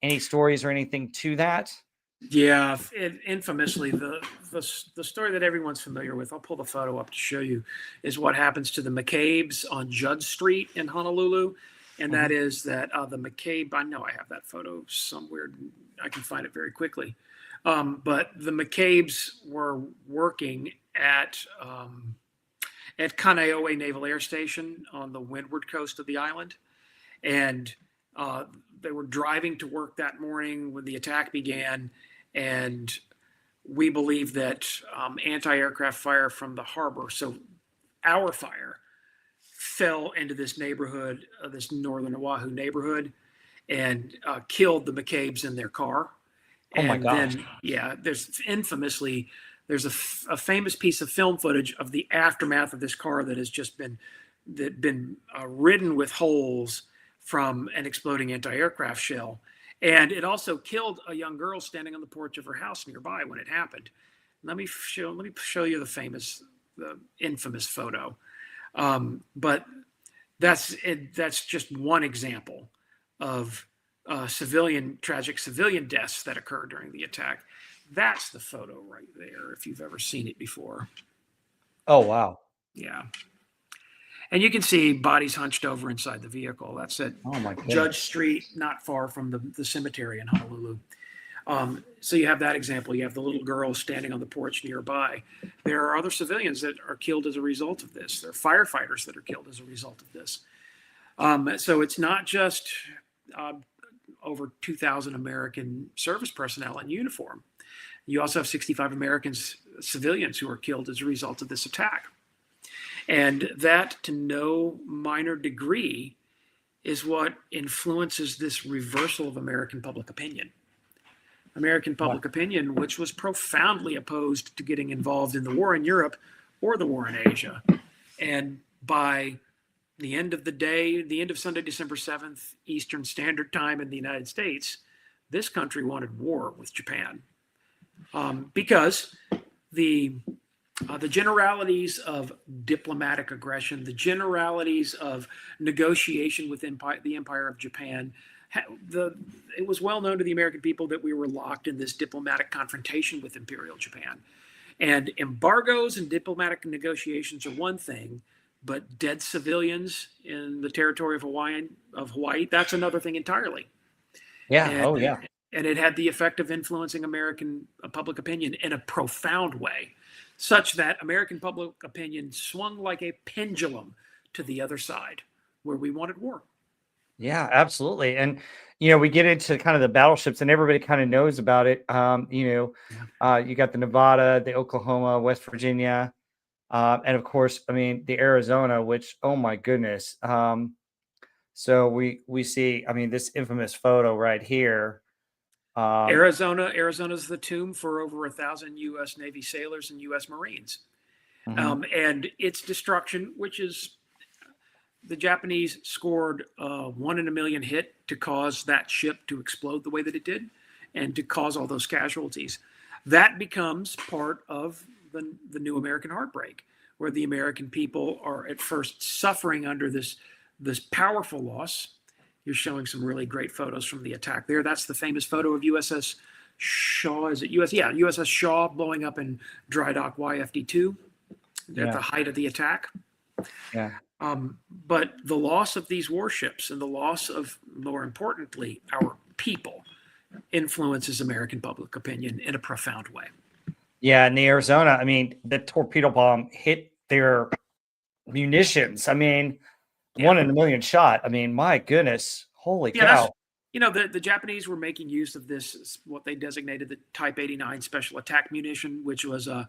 any stories or anything to that? Yeah, infamously, the story that everyone's familiar with, I'll pull the photo up to show you, is what happens to the McCabe's on Judd Street in Honolulu. And that Mhm. is that the McCabe, I know I have that photo somewhere. I can find it very quickly. But the McCabe's were working at Kaneohe Naval Air Station on the windward coast of the island. And uh, they were driving to work that morning when the attack began. And we believe that anti-aircraft fire from the harbor, so our fire, fell into this neighborhood, this northern Oahu neighborhood, and killed the McCabe's in their car. Oh my And gosh. then, yeah, there's a famous piece of film footage of the aftermath of this car that has just been ridden with holes from an exploding anti-aircraft shell. And it also killed a young girl standing on the porch of her house nearby when it happened. Let me show you the infamous photo. But that's it. That's just one example of tragic civilian deaths that occurred during the attack. That's the photo right there, if you've ever seen it before. Oh wow. Yeah. And you can see bodies hunched over inside the vehicle. That's at Oh my goodness. Judge Street, not far from the cemetery in Honolulu. So you have that example. You have the little girl standing on the porch nearby. There are other civilians that are killed as a result of this. There are firefighters that are killed as a result of this. So it's not just over 2,000 American service personnel in uniform. You also have 65 Americans, civilians, who are killed as a result of this attack. And that, to no minor degree, is what influences this reversal of American public opinion. American public opinion, which was profoundly opposed to getting involved in the war in Europe or the war in Asia. And by the end of the day, the end of Sunday, December 7th, Eastern Standard Time in the United States, this country wanted war with Japan. Because the generalities of diplomatic aggression, the generalities of negotiation with the Empire of Japan, it was well known to the American people that we were locked in this diplomatic confrontation with Imperial Japan. And embargoes and diplomatic negotiations are one thing, but dead civilians in the territory of Hawaii, that's another thing entirely. Yeah. And, and it had the effect of influencing American public opinion in a profound way, such that American public opinion swung like a pendulum to the other side, where we wanted war. Yeah, absolutely. And, we get into kind of the battleships and everybody kind of knows about it. You got the Nevada, the Oklahoma, West Virginia, and of course, the Arizona, which, oh my goodness. So we see, this infamous photo right here. Arizona's the tomb for over 1,000 U.S. Navy sailors and U.S. Marines. And its destruction, which is the Japanese scored a 1 in a million hit to cause that ship to explode the way that it did and to cause all those casualties. That becomes part of the new American heartbreak, where the American people are at first suffering under this powerful loss. You're showing some really great photos from the attack there. That's the famous photo of USS Shaw. Is it USS Shaw blowing up in dry dock YFD2 at the height of the attack. Yeah. But the loss of these warships and the loss of, more importantly, our people influences American public opinion in a profound way. Yeah, in the Arizona, the torpedo bomb hit their munitions. 1 in a million shot. My goodness, holy cow. The Japanese were making use of this, what they designated the Type 89 special attack munition, which was a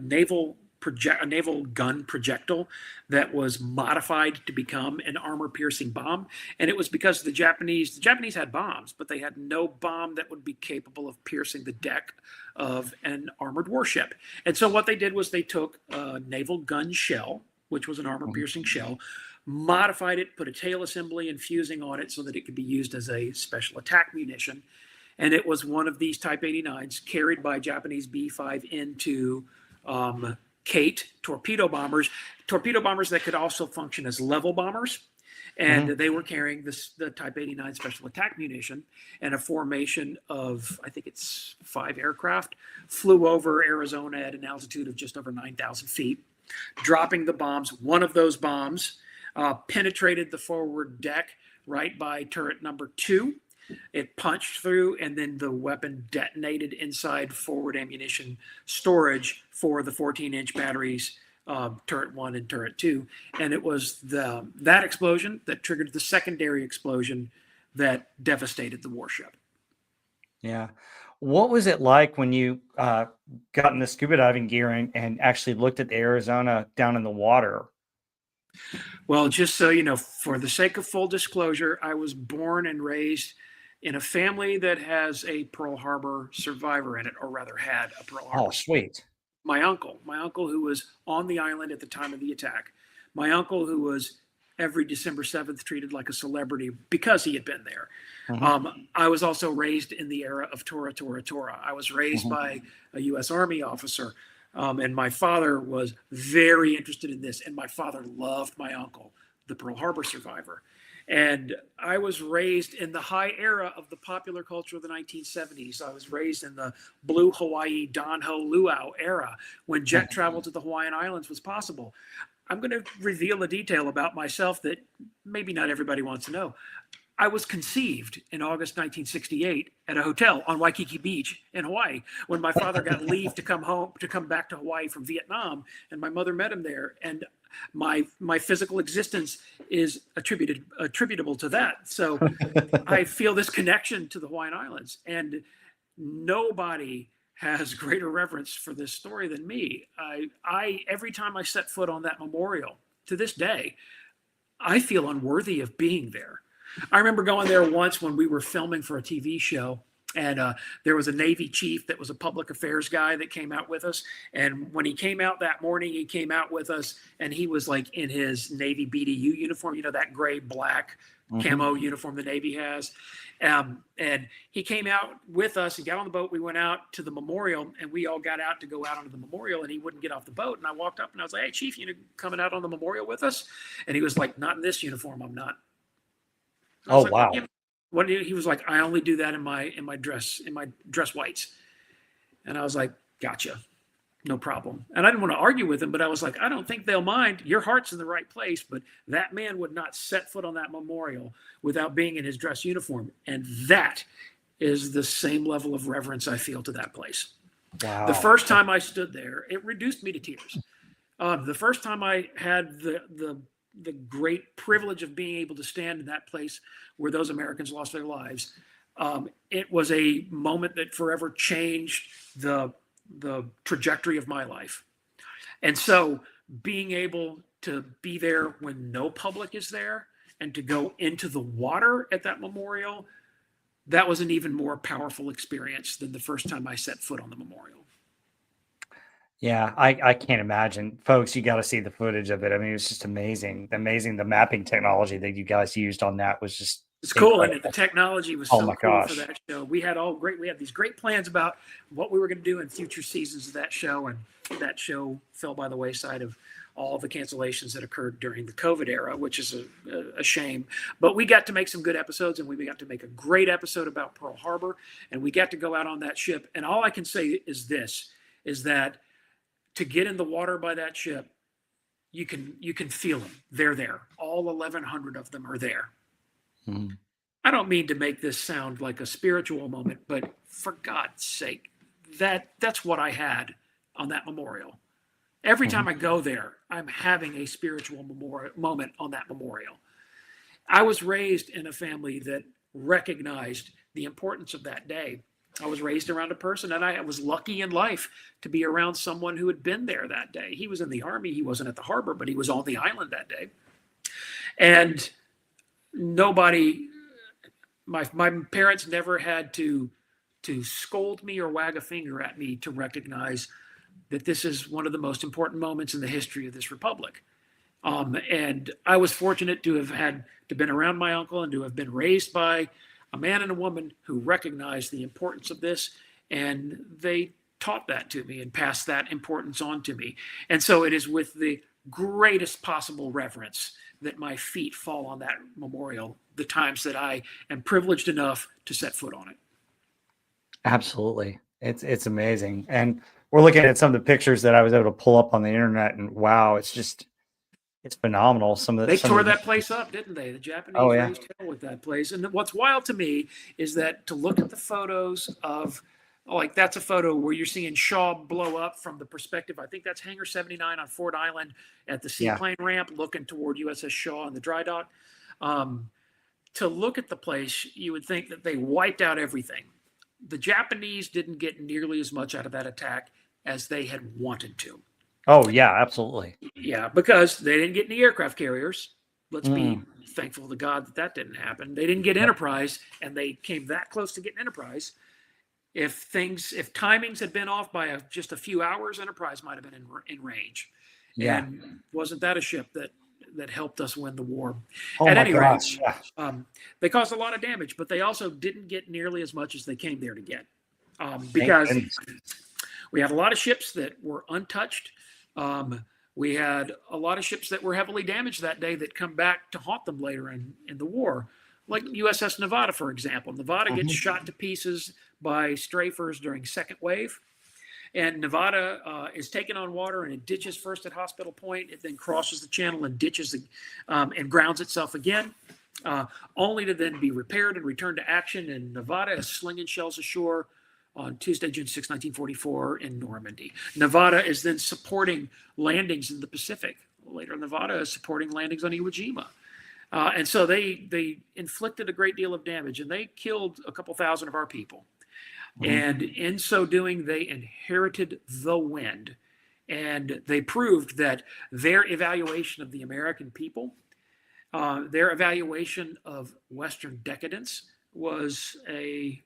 naval gun projectile that was modified to become an armor-piercing bomb. And it was because the Japanese had bombs, but they had no bomb that would be capable of piercing the deck of an armored warship. And so what they did was they took a naval gun shell, which was an armor-piercing shell, modified it, put a tail assembly and fusing on it so that it could be used as a special attack munition. And it was one of these Type 89s carried by Japanese B-5 into Kate torpedo bombers that could also function as level bombers. And they were carrying the Type 89 special attack munition, and a formation of, I think it's 5 aircraft, flew over Arizona at an altitude of just over 9,000 feet, dropping the bombs. One of those bombs penetrated the forward deck right by turret number 2. It punched through, and then the weapon detonated inside forward ammunition storage for the 14-inch batteries, turret 1 and turret 2. And it was that explosion that triggered the secondary explosion that devastated the warship. Yeah. What was it like when you got in the scuba diving gear and actually looked at the Arizona down in the water? Well, just so you know, for the sake of full disclosure, I was born and raised in a family that has a Pearl Harbor survivor in it, or rather had a Pearl Harbor. Oh, sweet. My uncle who was on the island at the time of the attack. My uncle who was every December 7th treated like a celebrity because he had been there. I was also raised in the era of Tora Tora Tora. I was raised by a U.S. Army officer, and my father was very interested in this, and my father loved my uncle, the Pearl Harbor survivor. And I was raised in the high era of the popular culture of the 1970s. I was raised in the Blue Hawaii, Don Ho Luau era, when jet travel to the Hawaiian Islands was possible. I'm going to reveal a detail about myself that maybe not everybody wants to know. I was conceived in August 1968 at a hotel on Waikiki Beach in Hawaii when my father got leave to come back to Hawaii from Vietnam, and my mother met him there. And my physical existence is attributable to that. So I feel this connection to the Hawaiian Islands, and nobody has greater reverence for this story than me. I every time I set foot on that memorial to this day, I feel unworthy of being there. I remember going there once when we were filming for a TV show, and there was a Navy chief that was a public affairs guy that came out with us. And when he came out that morning, he came out with us, and he was like in his Navy BDU uniform, that gray black camo uniform the Navy has. And he came out with us and got on the boat. We went out to the memorial, and we all got out to go out onto the memorial, and he wouldn't get off the boat. And I walked up and I was like, "Hey, Chief, coming out on the memorial with us?" And he was like, "Not in this uniform, I'm not." Oh, like, wow. What he was like, "I only do that in my dress whites." And I was like, "Gotcha. No problem." And I didn't want to argue with him, but I was like, "I don't think they'll mind. Your heart's in the right place." But that man would not set foot on that memorial without being in his dress uniform. And that is the same level of reverence I feel to that place. Wow. The first time I stood there, it reduced me to tears. The first time I had the great privilege of being able to stand in that place where those Americans lost their lives, it was a moment that forever changed the trajectory of my life. And so being able to be there when no public is there and to go into the water at that memorial, that was an even more powerful experience than the first time I set foot on the memorial. Yeah, I can't imagine. Folks, you got to see the footage of it. I mean, it was just amazing. Amazing. The mapping technology that you guys used on that was just It's cool. And the technology was so cool for that show. We had these great plans about what we were going to do in future seasons of that show. And that show fell by the wayside of all of the cancellations that occurred during the COVID era, which is a shame. But we got to make some good episodes, and we got to make a great episode about Pearl Harbor, and we got to go out on that ship. And all I can say is that to get in the water by that ship, you can feel them. They're there. All 1,100 of them are there. Mm. I don't mean to make this sound like a spiritual moment, but for God's sake, that's what I had on that memorial. Every time I go there, I'm having a spiritual moment on that memorial. I was raised in a family that recognized the importance of that day. I was raised around a person, and I was lucky in life to be around someone who had been there that day. He was in the Army. He wasn't at the harbor, but he was on the island that day. And my parents never had to scold me or wag a finger at me to recognize that this is one of the most important moments in the history of this republic. And I was fortunate to have been around my uncle and to have been raised by a man and a woman who recognized the importance of this, and they taught that to me and passed that importance on to me. And so it is with the greatest possible reverence that my feet fall on that memorial the times that I am privileged enough to set foot on it. Absolutely. It's amazing. And we're looking at some of the pictures that I was able to pull up on the internet, and wow, it's phenomenal. They tore that place up, didn't they? The Japanese raised hell with that place. And what's wild to me is that to look at the photos of, like, that's a photo where you're seeing Shaw blow up from the perspective. I think that's Hangar 79 on Ford Island at the seaplane ramp, looking toward USS Shaw and the dry dock. To look at the place, you would think that they wiped out everything. The Japanese didn't get nearly as much out of that attack as they had wanted to. Oh, yeah, absolutely. Yeah, because they didn't get any aircraft carriers. Let's be thankful to God that didn't happen. They didn't get Enterprise, and they came that close to getting Enterprise. If timings had been off by just a few hours, Enterprise might have been in range. Yeah. And wasn't that a ship that helped us win the war? At any rate, they caused a lot of damage, but they also didn't get nearly as much as they came there to get. Because we had a lot of ships that were untouched. We had a lot of ships that were heavily damaged that day that come back to haunt them later in the war, like USS Nevada, for example. Nevada gets shot to pieces by strafers during second wave. And Nevada is taking on water, and it ditches first at Hospital Point. It then crosses the channel and ditches and grounds itself again, only to then be repaired and returned to action. And Nevada is slinging shells ashore on Tuesday, June 6, 1944, in Normandy. Nevada is then supporting landings in the Pacific. Later, Nevada is supporting landings on Iwo Jima. And so they inflicted a great deal of damage, and they killed a couple thousand of our people. Mm-hmm. And in so doing, they inherited the wind. And they proved that their evaluation of the American people, their evaluation of Western decadence was a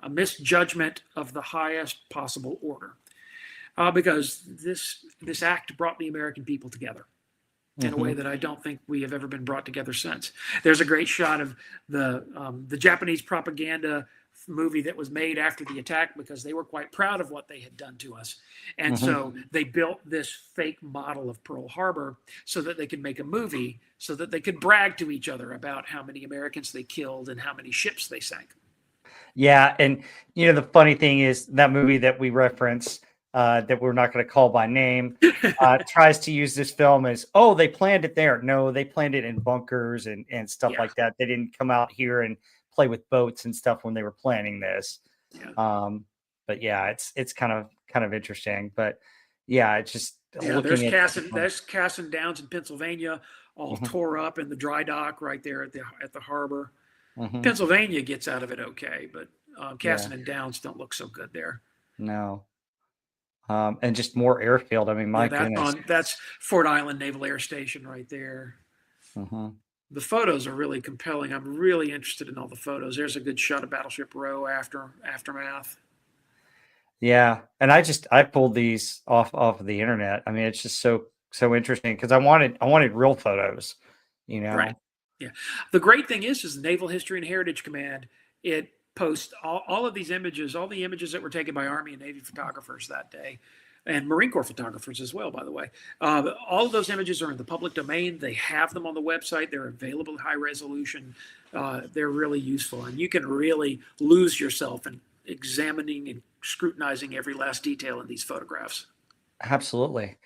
misjudgment of the highest possible order, because this act brought the American people together in a way that I don't think we have ever been brought together since. There's a great shot of the Japanese propaganda movie that was made after the attack, because they were quite proud of what they had done to us. And so they built this fake model of Pearl Harbor so that they could make a movie, so that they could brag to each other about how many Americans they killed and how many ships they sank. Yeah. And, the funny thing is that movie that we reference, that we're not going to call by name, tries to use this film as, oh, they planned it there. No, they planned it in bunkers and stuff like that. They didn't come out here and play with boats and stuff when they were planning this. But yeah, it's kind of interesting. But yeah, it's just there's Cassin Downs in Pennsylvania, all tore up in the dry dock right there at the harbor. Pennsylvania gets out of it okay, but Cassin and Downs don't look so good there. No. And just more airfield. I mean, my goodness. That's Fort Island Naval Air Station right there. The photos are really compelling. I'm really interested in all the photos. There's a good shot of Battleship Row aftermath. Yeah, and I pulled these off of the internet. I mean, it's just so interesting, because I wanted real photos. Right. Yeah. The great thing is the Naval History and Heritage Command, it post all of these images, all the images that were taken by Army and Navy photographers that day, and Marine Corps photographers as well, by the way. All of those images are in the public domain. They have them on the website. They're available at high resolution. They're really useful, and you can really lose yourself in examining and scrutinizing every last detail in these photographs. Absolutely.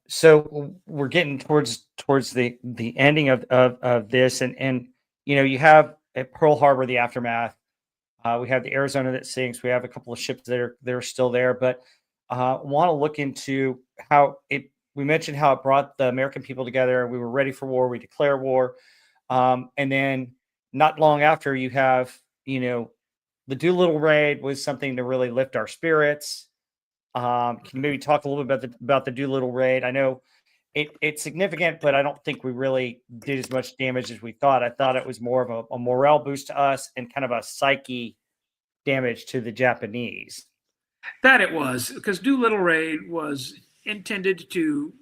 So we're getting towards the ending of this, and you have at Pearl Harbor, the aftermath. We have the Arizona that sinks. We have a couple of ships that are still there, but want to look into how we mentioned how it brought the American people together. We were ready for war. We declare war. And then not long after, you have, the Doolittle raid was something to really lift our spirits. Can you maybe talk a little bit about the Doolittle raid? I know it's significant, but I don't think we really did as much damage as we thought. I thought it was more of a morale boost to us and kind of a psyche damage to the Japanese. That it was, because Doolittle raid was intended to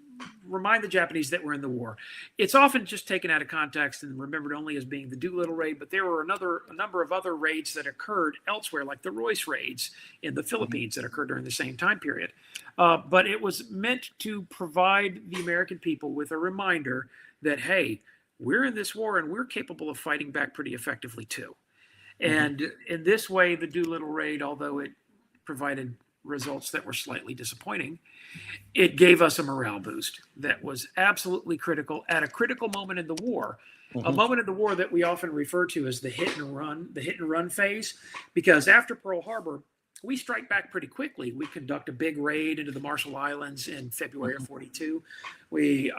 remind the Japanese that we're in the war. It's often just taken out of context and remembered only as being the Doolittle raid, but there were a number of other raids that occurred elsewhere, like the Royce raids in the Philippines that occurred during the same time period. But it was meant to provide the American people with a reminder that, hey, we're in this war and we're capable of fighting back pretty effectively too. And in this way, the Doolittle raid, although it provided results that were slightly disappointing, it gave us a morale boost that was absolutely critical at a critical moment in the war, a moment in the war that we often refer to as the hit and run phase, because after Pearl Harbor, we strike back pretty quickly. We conduct a big raid into the Marshall Islands in February of 42. We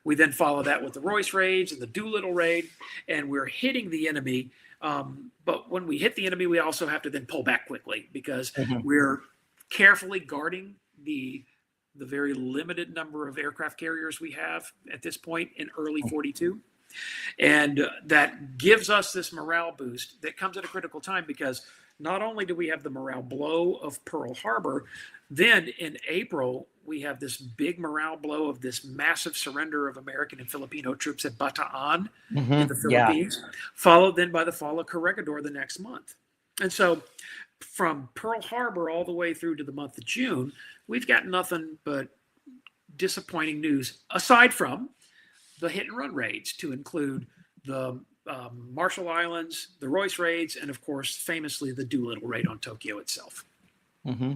then follow that with the Royce raids and the Doolittle raid, and we're hitting the enemy. But when we hit the enemy, we also have to then pull back quickly, because we're carefully guarding the very limited number of aircraft carriers we have at this point in early 42. And that gives us this morale boost that comes at a critical time, because not only do we have the morale blow of Pearl Harbor, then in April, we have this big morale blow of this massive surrender of American and Filipino troops at Bataan in the Philippines, followed then by the fall of Corregidor the next month. And so from Pearl Harbor all the way through to the month of June, we've got nothing but disappointing news, aside from the hit and run raids, to include the Marshall Islands, the Royce raids, and of course, famously, the Doolittle raid on Tokyo itself. Mm-hmm.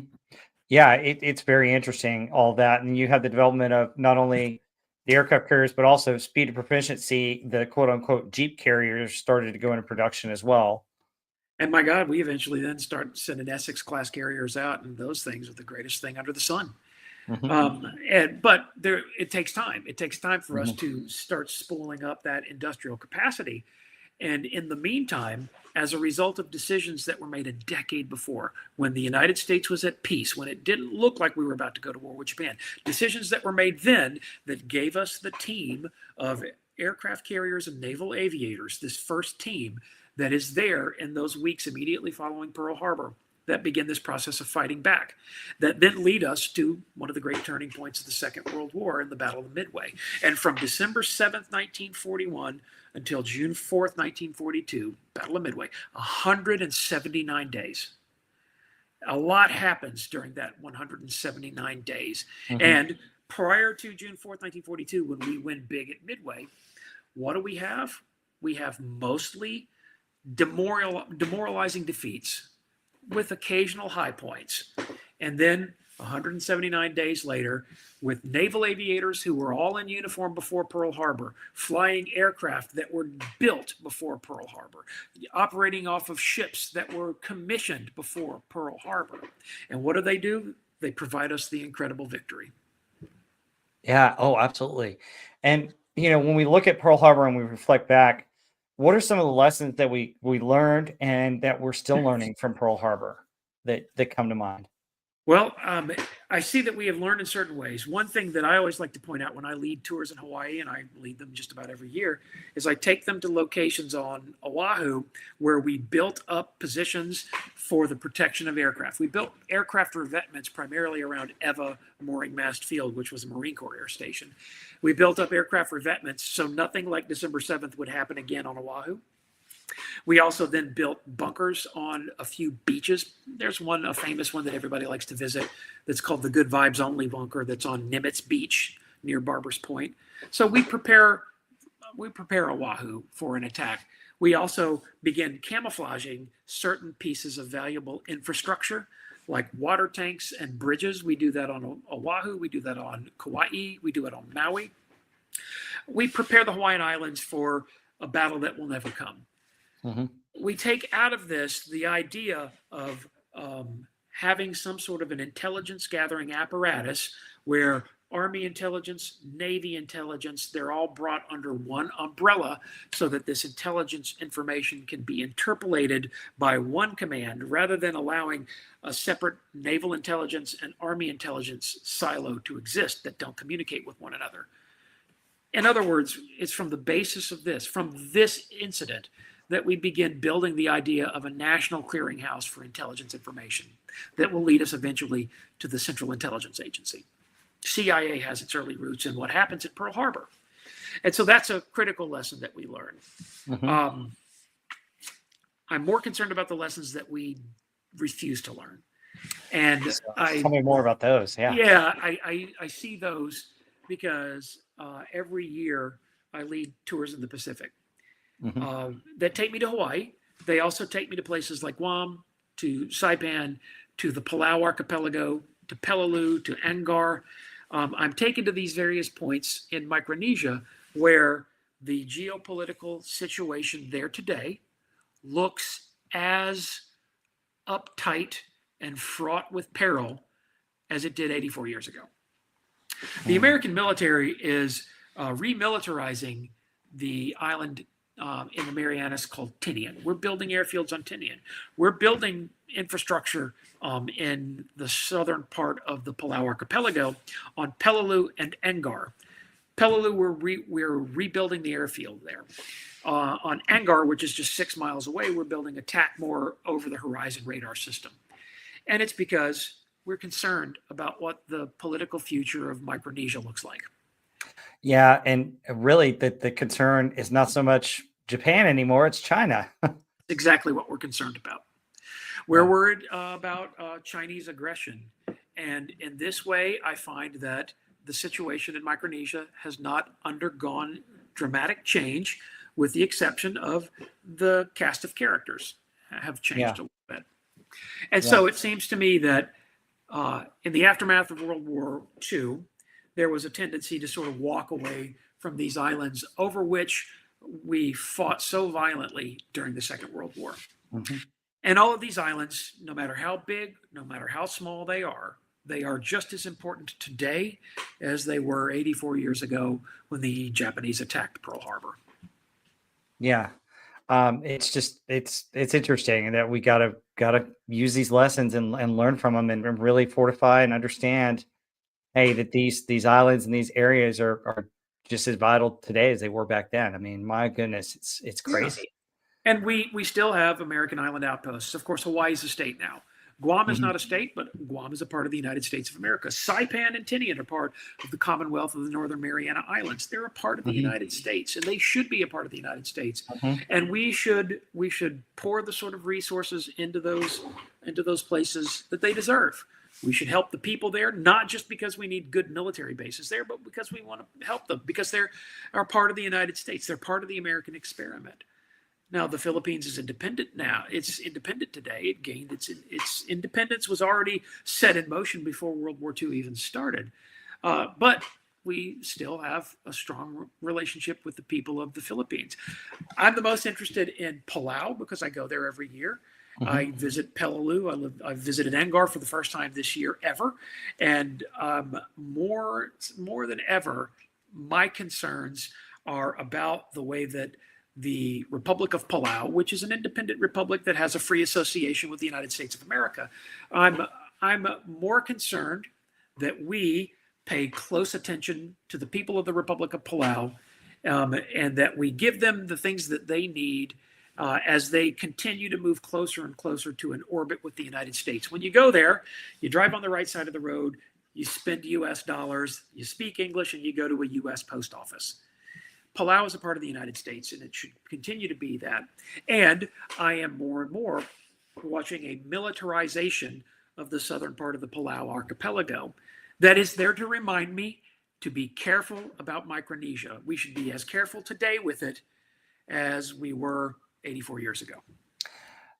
Yeah, it's very interesting, all that. And you have the development of not only the aircraft carriers, but also speed and proficiency. The quote unquote Jeep carriers started to go into production as well. And my God, we eventually then start sending Essex class carriers out, and those things are the greatest thing under the sun. But it takes time. It takes time for us to start spooling up that industrial capacity. And in the meantime, as a result of decisions that were made a decade before, when the United States was at peace, when it didn't look like we were about to go to war with Japan, decisions that were made then that gave us the team of aircraft carriers and naval aviators, this first team that is there in those weeks immediately following Pearl Harbor, that begin this process of fighting back, that then lead us to one of the great turning points of the Second World War in the Battle of the Midway. And from December 7th, 1941 until June 4th, 1942, Battle of Midway, 179 days. A lot happens during that 179 days. And prior to June 4th, 1942, when we win big at Midway, what do we have? We have mostly demoralizing defeats with occasional high points. And then 179 days later, with naval aviators who were all in uniform before Pearl Harbor, flying aircraft that were built before Pearl Harbor, operating off of ships that were commissioned before Pearl Harbor. And what do? They provide us the incredible victory. Yeah. Oh, absolutely. And, when we look at Pearl Harbor and we reflect back, what are some of the lessons that we learned and that we're still learning from Pearl Harbor that come to mind? Well, I see that we have learned in certain ways. One thing that I always like to point out when I lead tours in Hawaii, and I lead them just about every year, is I take them to locations on Oahu where we built up positions for the protection of aircraft. We built aircraft revetments primarily around Eva Mooring Mast Field, which was a Marine Corps air station. We built up aircraft revetments so nothing like December 7th would happen again on Oahu. We also then built bunkers on a few beaches. There's a famous one that everybody likes to visit that's called the Good Vibes Only bunker that's on Nimitz Beach near Barbers Point. So we prepare Oahu for an attack. We also begin camouflaging certain pieces of valuable infrastructure like water tanks and bridges. We do that on Oahu. We do that on Kauai. We do it on Maui. We prepare the Hawaiian Islands for a battle that will never come. We take out of this the idea of having some sort of an intelligence gathering apparatus where Army intelligence, Navy intelligence, they're all brought under one umbrella so that this intelligence information can be interpolated by one command rather than allowing a separate naval intelligence and Army intelligence silo to exist that don't communicate with one another. In other words, it's from the basis of this, from this incident, that we begin building the idea of a national clearinghouse for intelligence information that will lead us eventually to the Central Intelligence Agency. CIA has its early roots in what happens at Pearl Harbor. And so that's a critical lesson that we learn. I'm more concerned about the lessons that we refuse to learn. And tell me more about those. Yeah, I see those because every year I lead tours in the Pacific. That take me to Hawaii. They also take me to places like Guam, to Saipan, to the Palau Archipelago, to Peleliu, to Angar. I'm taken to these various points in Micronesia where the geopolitical situation there today looks as uptight and fraught with peril as it did 84 years ago. The American military is remilitarizing the island in the Marianas called Tinian. We're building airfields on Tinian. We're building infrastructure in the southern part of the Palau Archipelago on Peleliu and Angar. Peleliu, we're rebuilding the airfield there. On Angar, which is just 6 miles away, we're building a TACMOR over-the-horizon radar system. And it's because we're concerned about what the political future of Micronesia looks like. Yeah, and really the concern is not so much Japan anymore, it's China. Exactly what we're concerned about. We're worried about Chinese aggression. And in this way, I find that the situation in Micronesia has not undergone dramatic change. with the exception of the cast of characters have changed a little bit. And so it seems to me that in the aftermath of World War II, there was a tendency to sort of walk away from these islands over which we fought so violently during the Second World War. Mm-hmm. And all of these islands, no matter how big, no matter how small they are just as important today as they were 84 years ago when the Japanese attacked Pearl Harbor. Yeah. It's just it's interesting that we gotta use these lessons and learn from them and really fortify and understand, hey, that these islands and these areas are just as vital today as they were back then. I mean, my goodness, it's crazy. Yeah. And we still have American island outposts. Of course, Hawaii is a state now. Guam is not a state, but Guam is a part of the United States of America. Saipan and Tinian are part of the Commonwealth of the Northern Mariana Islands. They're a part of the United States, and they should be a part of the United States. And we should pour the sort of resources into those places that they deserve. We should help the people there, not just because we need good military bases there, but because we want to help them, because they're part of the United States. They're part of the American experiment. Now, the Philippines is independent now. It's independent today. It gained its independence was already set in motion before World War II even started. But we still have a strong relationship with the people of the Philippines. I'm the most interested in Palau because I go there every year. I visit Peleliu. I've visited Angar for the first time this year ever. And more than ever, my concerns are about the way that the Republic of Palau, which is an independent republic that has a free association with the United States of America. I'm more concerned that we pay close attention to the people of the Republic of Palau and that we give them the things that they need as they continue to move closer and closer to an orbit with the United States. When you go there, you drive on the right side of the road, you spend US dollars, you speak English, and you go to a US post office. Palau is a part of the United States, and it should continue to be that. And I am more and more watching a militarization of the southern part of the Palau archipelago that is there to remind me to be careful about Micronesia. We should be as careful today with it as we were 84 years ago.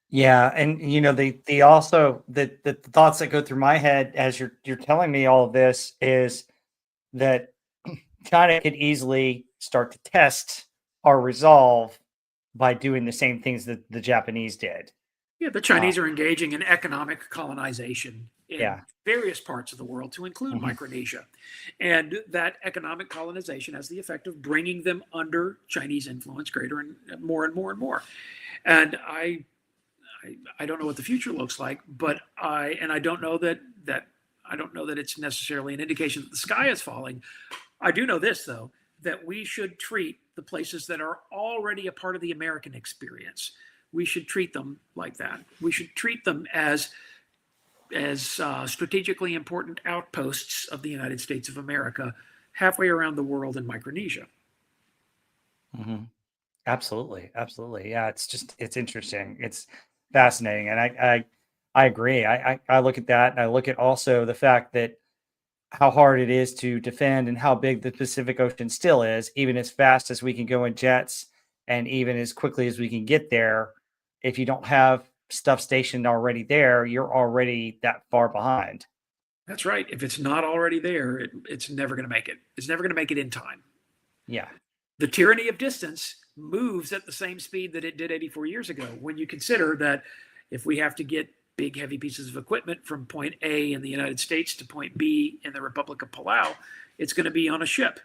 Yeah, and the also the thoughts that go through my head as you're telling me all of this is that China could easily start to test our resolve by doing the same things that the Japanese did. Yeah, the Chinese are engaging in economic colonization in various parts of the world, to include Micronesia. And that economic colonization has the effect of bringing them under Chinese influence greater and more and more and more. And I don't know what the future looks like, but I don't know that it's necessarily an indication that the sky is falling. I do know this, though, that we should treat the places that are already a part of the American experience. We should treat them like that. We should treat them as strategically important outposts of the United States of America, halfway around the world in Micronesia. Absolutely. Yeah, it's interesting. It's fascinating. And I agree. I look at that, and I look at also the fact that how hard it is to defend and how big the Pacific Ocean still is, even as fast as we can go in jets and even as quickly as we can get there. If you don't have stuff stationed already there, you're already that far behind. That's right. If it's not already there, it's never going to make it. It's never going to make it in time. Yeah. The tyranny of distance moves at the same speed that it did 84 years ago. When you consider that if we have to get big, heavy pieces of equipment from point A in the United States to point B in the Republic of Palau, it's going to be on a ship.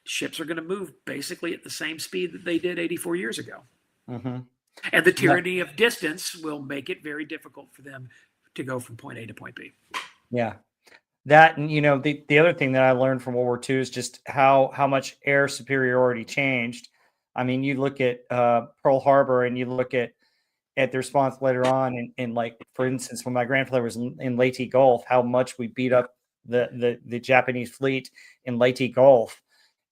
Ships are going to move basically at the same speed that they did 84 years ago. And the tyranny of distance will make it very difficult for them to go from point A to point B. Yeah. That, and the other thing that I learned from World War II is just how much air superiority changed. I mean, you look at Pearl Harbor, and you look at the response later on in like, for instance, when my grandfather was in Leyte Gulf, how much we beat up the Japanese fleet in Leyte Gulf.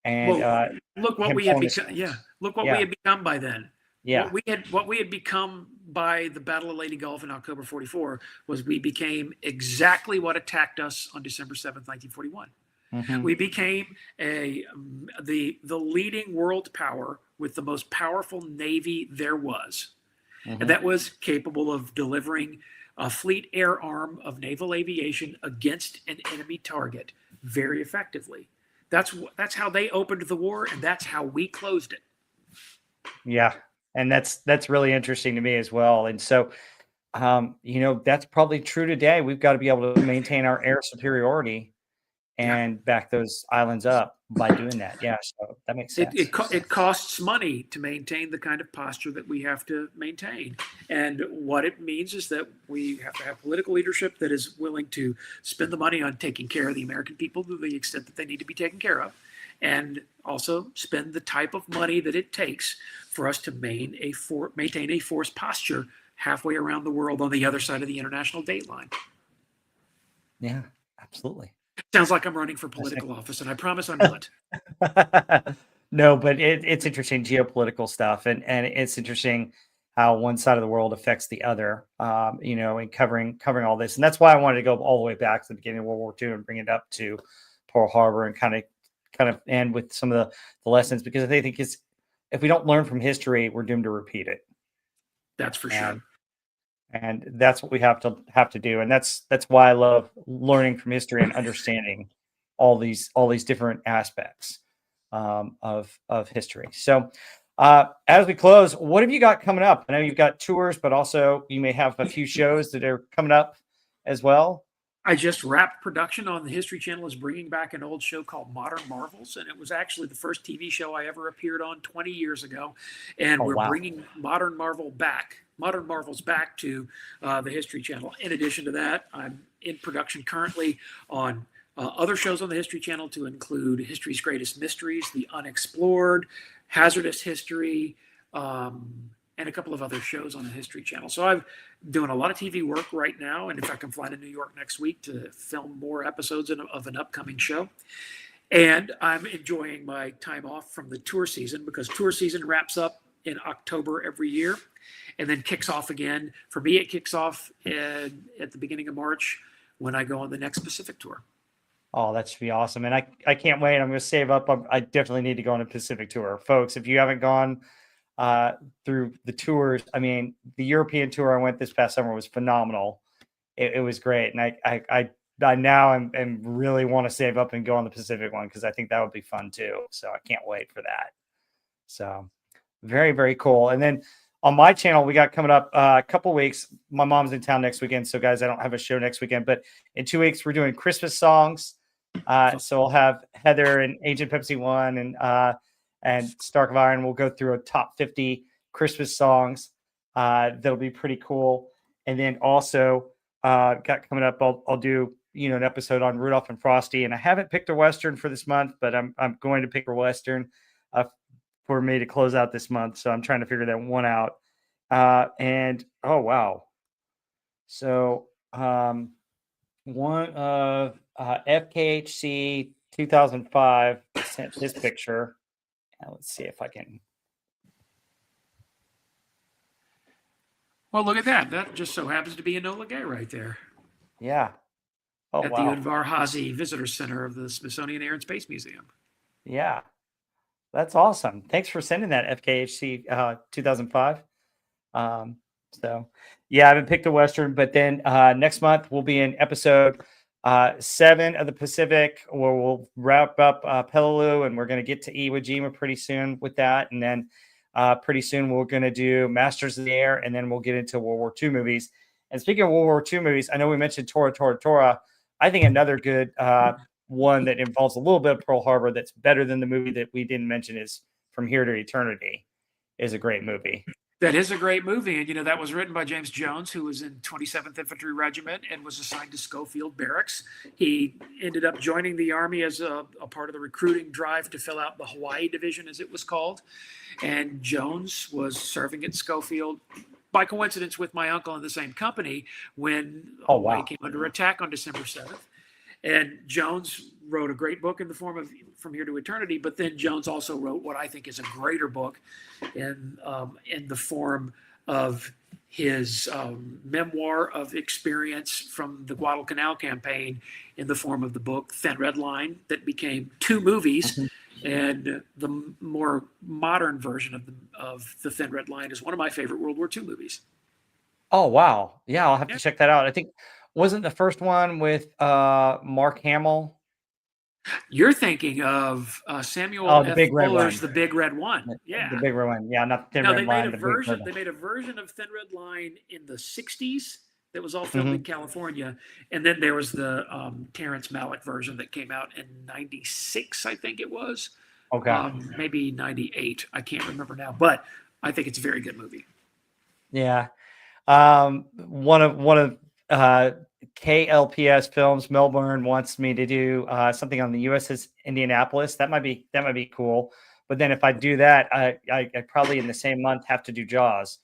And look what we had become. Yeah, look what we had become by then. Yeah, what we had become by the Battle of Leyte Gulf in October 44 was we became exactly what attacked us on December 7th, 1941. Mm-hmm. We became the leading world power with the most powerful navy there was, and Mm-hmm. that was capable of delivering a fleet air arm of naval aviation against an enemy target very effectively. That's how they opened the war, and that's how we closed it. Yeah, and that's really interesting to me as well. And so, that's probably true today. We've got to be able to maintain our air superiority Yeah. and back those islands up by doing that. Yeah, so that makes sense. So, It costs money to maintain the kind of posture that we have to maintain. And what it means is that we have to have political leadership that is willing to spend the money on taking care of the American people to the extent that they need to be taken care of, and also spend the type of money that it takes for us to maintain a force posture halfway around the world on the other side of the international date line. yeah, absolutely. Sounds like I'm running for political office, and I promise I'm not. No, but it's interesting geopolitical stuff, and it's interesting how one side of the world affects the other. And covering all this, and that's why I wanted to go all the way back to the beginning of World War II and bring it up to Pearl Harbor and kind of end with some of the lessons, because I think it's, if we don't learn from history, we're doomed to repeat it. That's for And sure. and that's what we have to do, and that's why I love learning from history and understanding all these different aspects of history. So as we close, what have you got coming up? I know you've got tours, but also you may have a few shows that are coming up as well. I just wrapped production on the History Channel is bringing back an old show called Modern Marvels, and it was actually the first TV show I ever appeared on 20 years ago. And Oh we're wow. bringing Modern Marvels back to the History Channel. In addition to that, I'm in production currently on other shows on the History Channel, to include History's Greatest Mysteries, The Unexplored, Hazardous History, and a couple of other shows on the History Channel. So I'm doing a lot of TV work right now, and in fact, I'm flying to New York next week to film more episodes of an upcoming show. And I'm enjoying my time off from the tour season, because tour season wraps up in October every year and then kicks off again. For me, it kicks off at the beginning of March when I go on the next Pacific tour. Oh, that should be awesome. And I can't wait. I'm going to save up. I definitely need to go on a Pacific tour. Folks, if you haven't gone through the tours, I mean, the European tour I went this past summer was phenomenal. It was great. And I now am really want to save up and go on the Pacific one, because I think that would be fun too. So I can't wait for that. So very, very cool. And then on my channel, we got coming up a couple weeks. My mom's in town next weekend. So guys, I don't have a show next weekend, but in 2 weeks, we're doing Christmas songs. So I'll have Heather and Agent Pepsi One and Stark of Iron. We'll go through a top 50 Christmas songs. That'll be pretty cool. And then also got coming up, I'll do an episode on Rudolph and Frosty. And I haven't picked a Western for this month, but I'm going to pick a Western for me to close out this month. So I'm trying to figure that one out. And oh wow. So one of FKHC 2005 sent this picture. Let's see if I can. Well, look at that. That just so happens to be Enola Gay right there. Yeah. Oh, at wow. the Udvar Hazy Visitor Center of the Smithsonian Air and Space Museum. Yeah. That's awesome. Thanks for sending that, FKHC 2005. So, yeah, I haven't picked a Western, but then next month we'll be in episode 7 of the Pacific, where we'll wrap up Peleliu, and we're going to get to Iwo Jima pretty soon with that. And then pretty soon we're going to do Masters of the Air, and then we'll get into World War II movies. And speaking of World War II movies, I know we mentioned Tora, Tora, Tora. I think another good one that involves a little bit of Pearl Harbor that's better than the movie that we didn't mention is From Here to Eternity. Is a great movie. That is a great movie. And, that was written by James Jones, who was in 27th Infantry Regiment and was assigned to Schofield Barracks. He ended up joining the Army as a part of the recruiting drive to fill out the Hawaii Division, as it was called. And Jones was serving at Schofield, by coincidence, with my uncle in the same company when Hawaii came under attack on December 7th. And Jones wrote a great book in the form of From Here to Eternity, but then Jones also wrote what I think is a greater book in the form of his memoir of experience from the Guadalcanal campaign in the form of the book Thin Red Line that became 2 movies. And the more modern version of the Thin Red Line is one of my favorite World War II movies. Oh, wow. Yeah, I'll have Yeah. to check that out. I think wasn't the first one with Mark Hamill? You're thinking of Samuel Oh, the F. big red Fuller's one. The Big Red One. The Yeah. big red one. Yeah, not the thin Now red line, the big red they one. made a version of Thin Red Line in the '60s that was all filmed in Mhm. California, and then there was the Terrence Malick version that came out in '96, I think it was, Okay. maybe '98. I can't remember now, but I think it's a very good movie. Yeah. One of KLPS Films, Melbourne wants me to do something on the USS Indianapolis. That might be cool. But then if I do that, I probably in the same month have to do Jaws,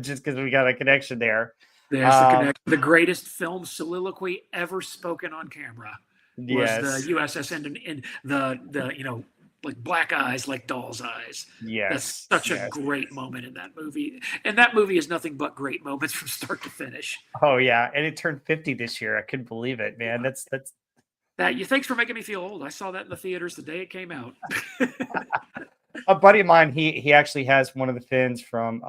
just because we got a connection there. There's the connection. The greatest film soliloquy ever spoken on camera was the Yes, USS and the like black eyes like doll's eyes. That's yes, such a yes. great moment in that movie, and that movie is nothing but great moments from start to finish. Oh yeah, and it turned 50 this year. I couldn't believe it, man. That's That you thanks for making me feel old. I saw that in the theaters the day it came out. a buddy of mine. He actually has one of the fins from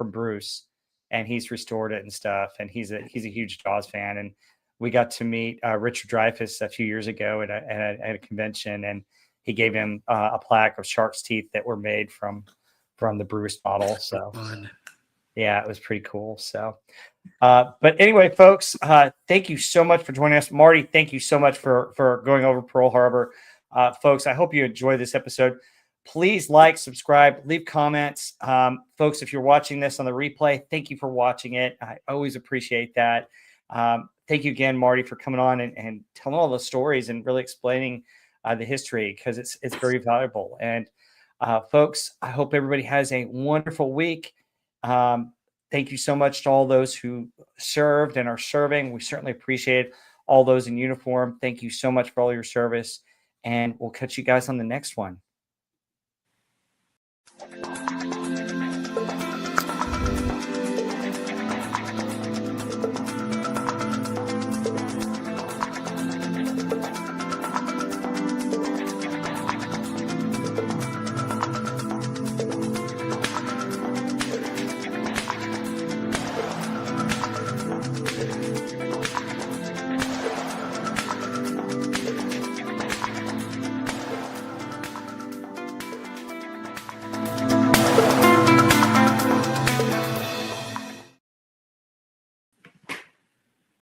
Bruce, and he's restored it and stuff. And he's a huge Jaws fan. And we got to meet Richard Dreyfuss a few years ago at a convention, and he gave him a plaque of shark's teeth that were made from the Bruce model. So Fun. yeah, it was pretty cool. So, but anyway, folks, thank you so much for joining us. Marty, thank you so much for going over Pearl Harbor. Folks, I hope you enjoyed this episode. Please like, subscribe, leave comments. Folks, if you're watching this on the replay, thank you for watching it. I always appreciate that. Thank you again, Marty, for coming on and telling all the stories and really explaining the history, because it's very valuable. And folks, I hope everybody has a wonderful week. Thank you so much to all those who served and are serving. We certainly appreciate all those in uniform. Thank you so much for all your service, and we'll catch you guys on the next one.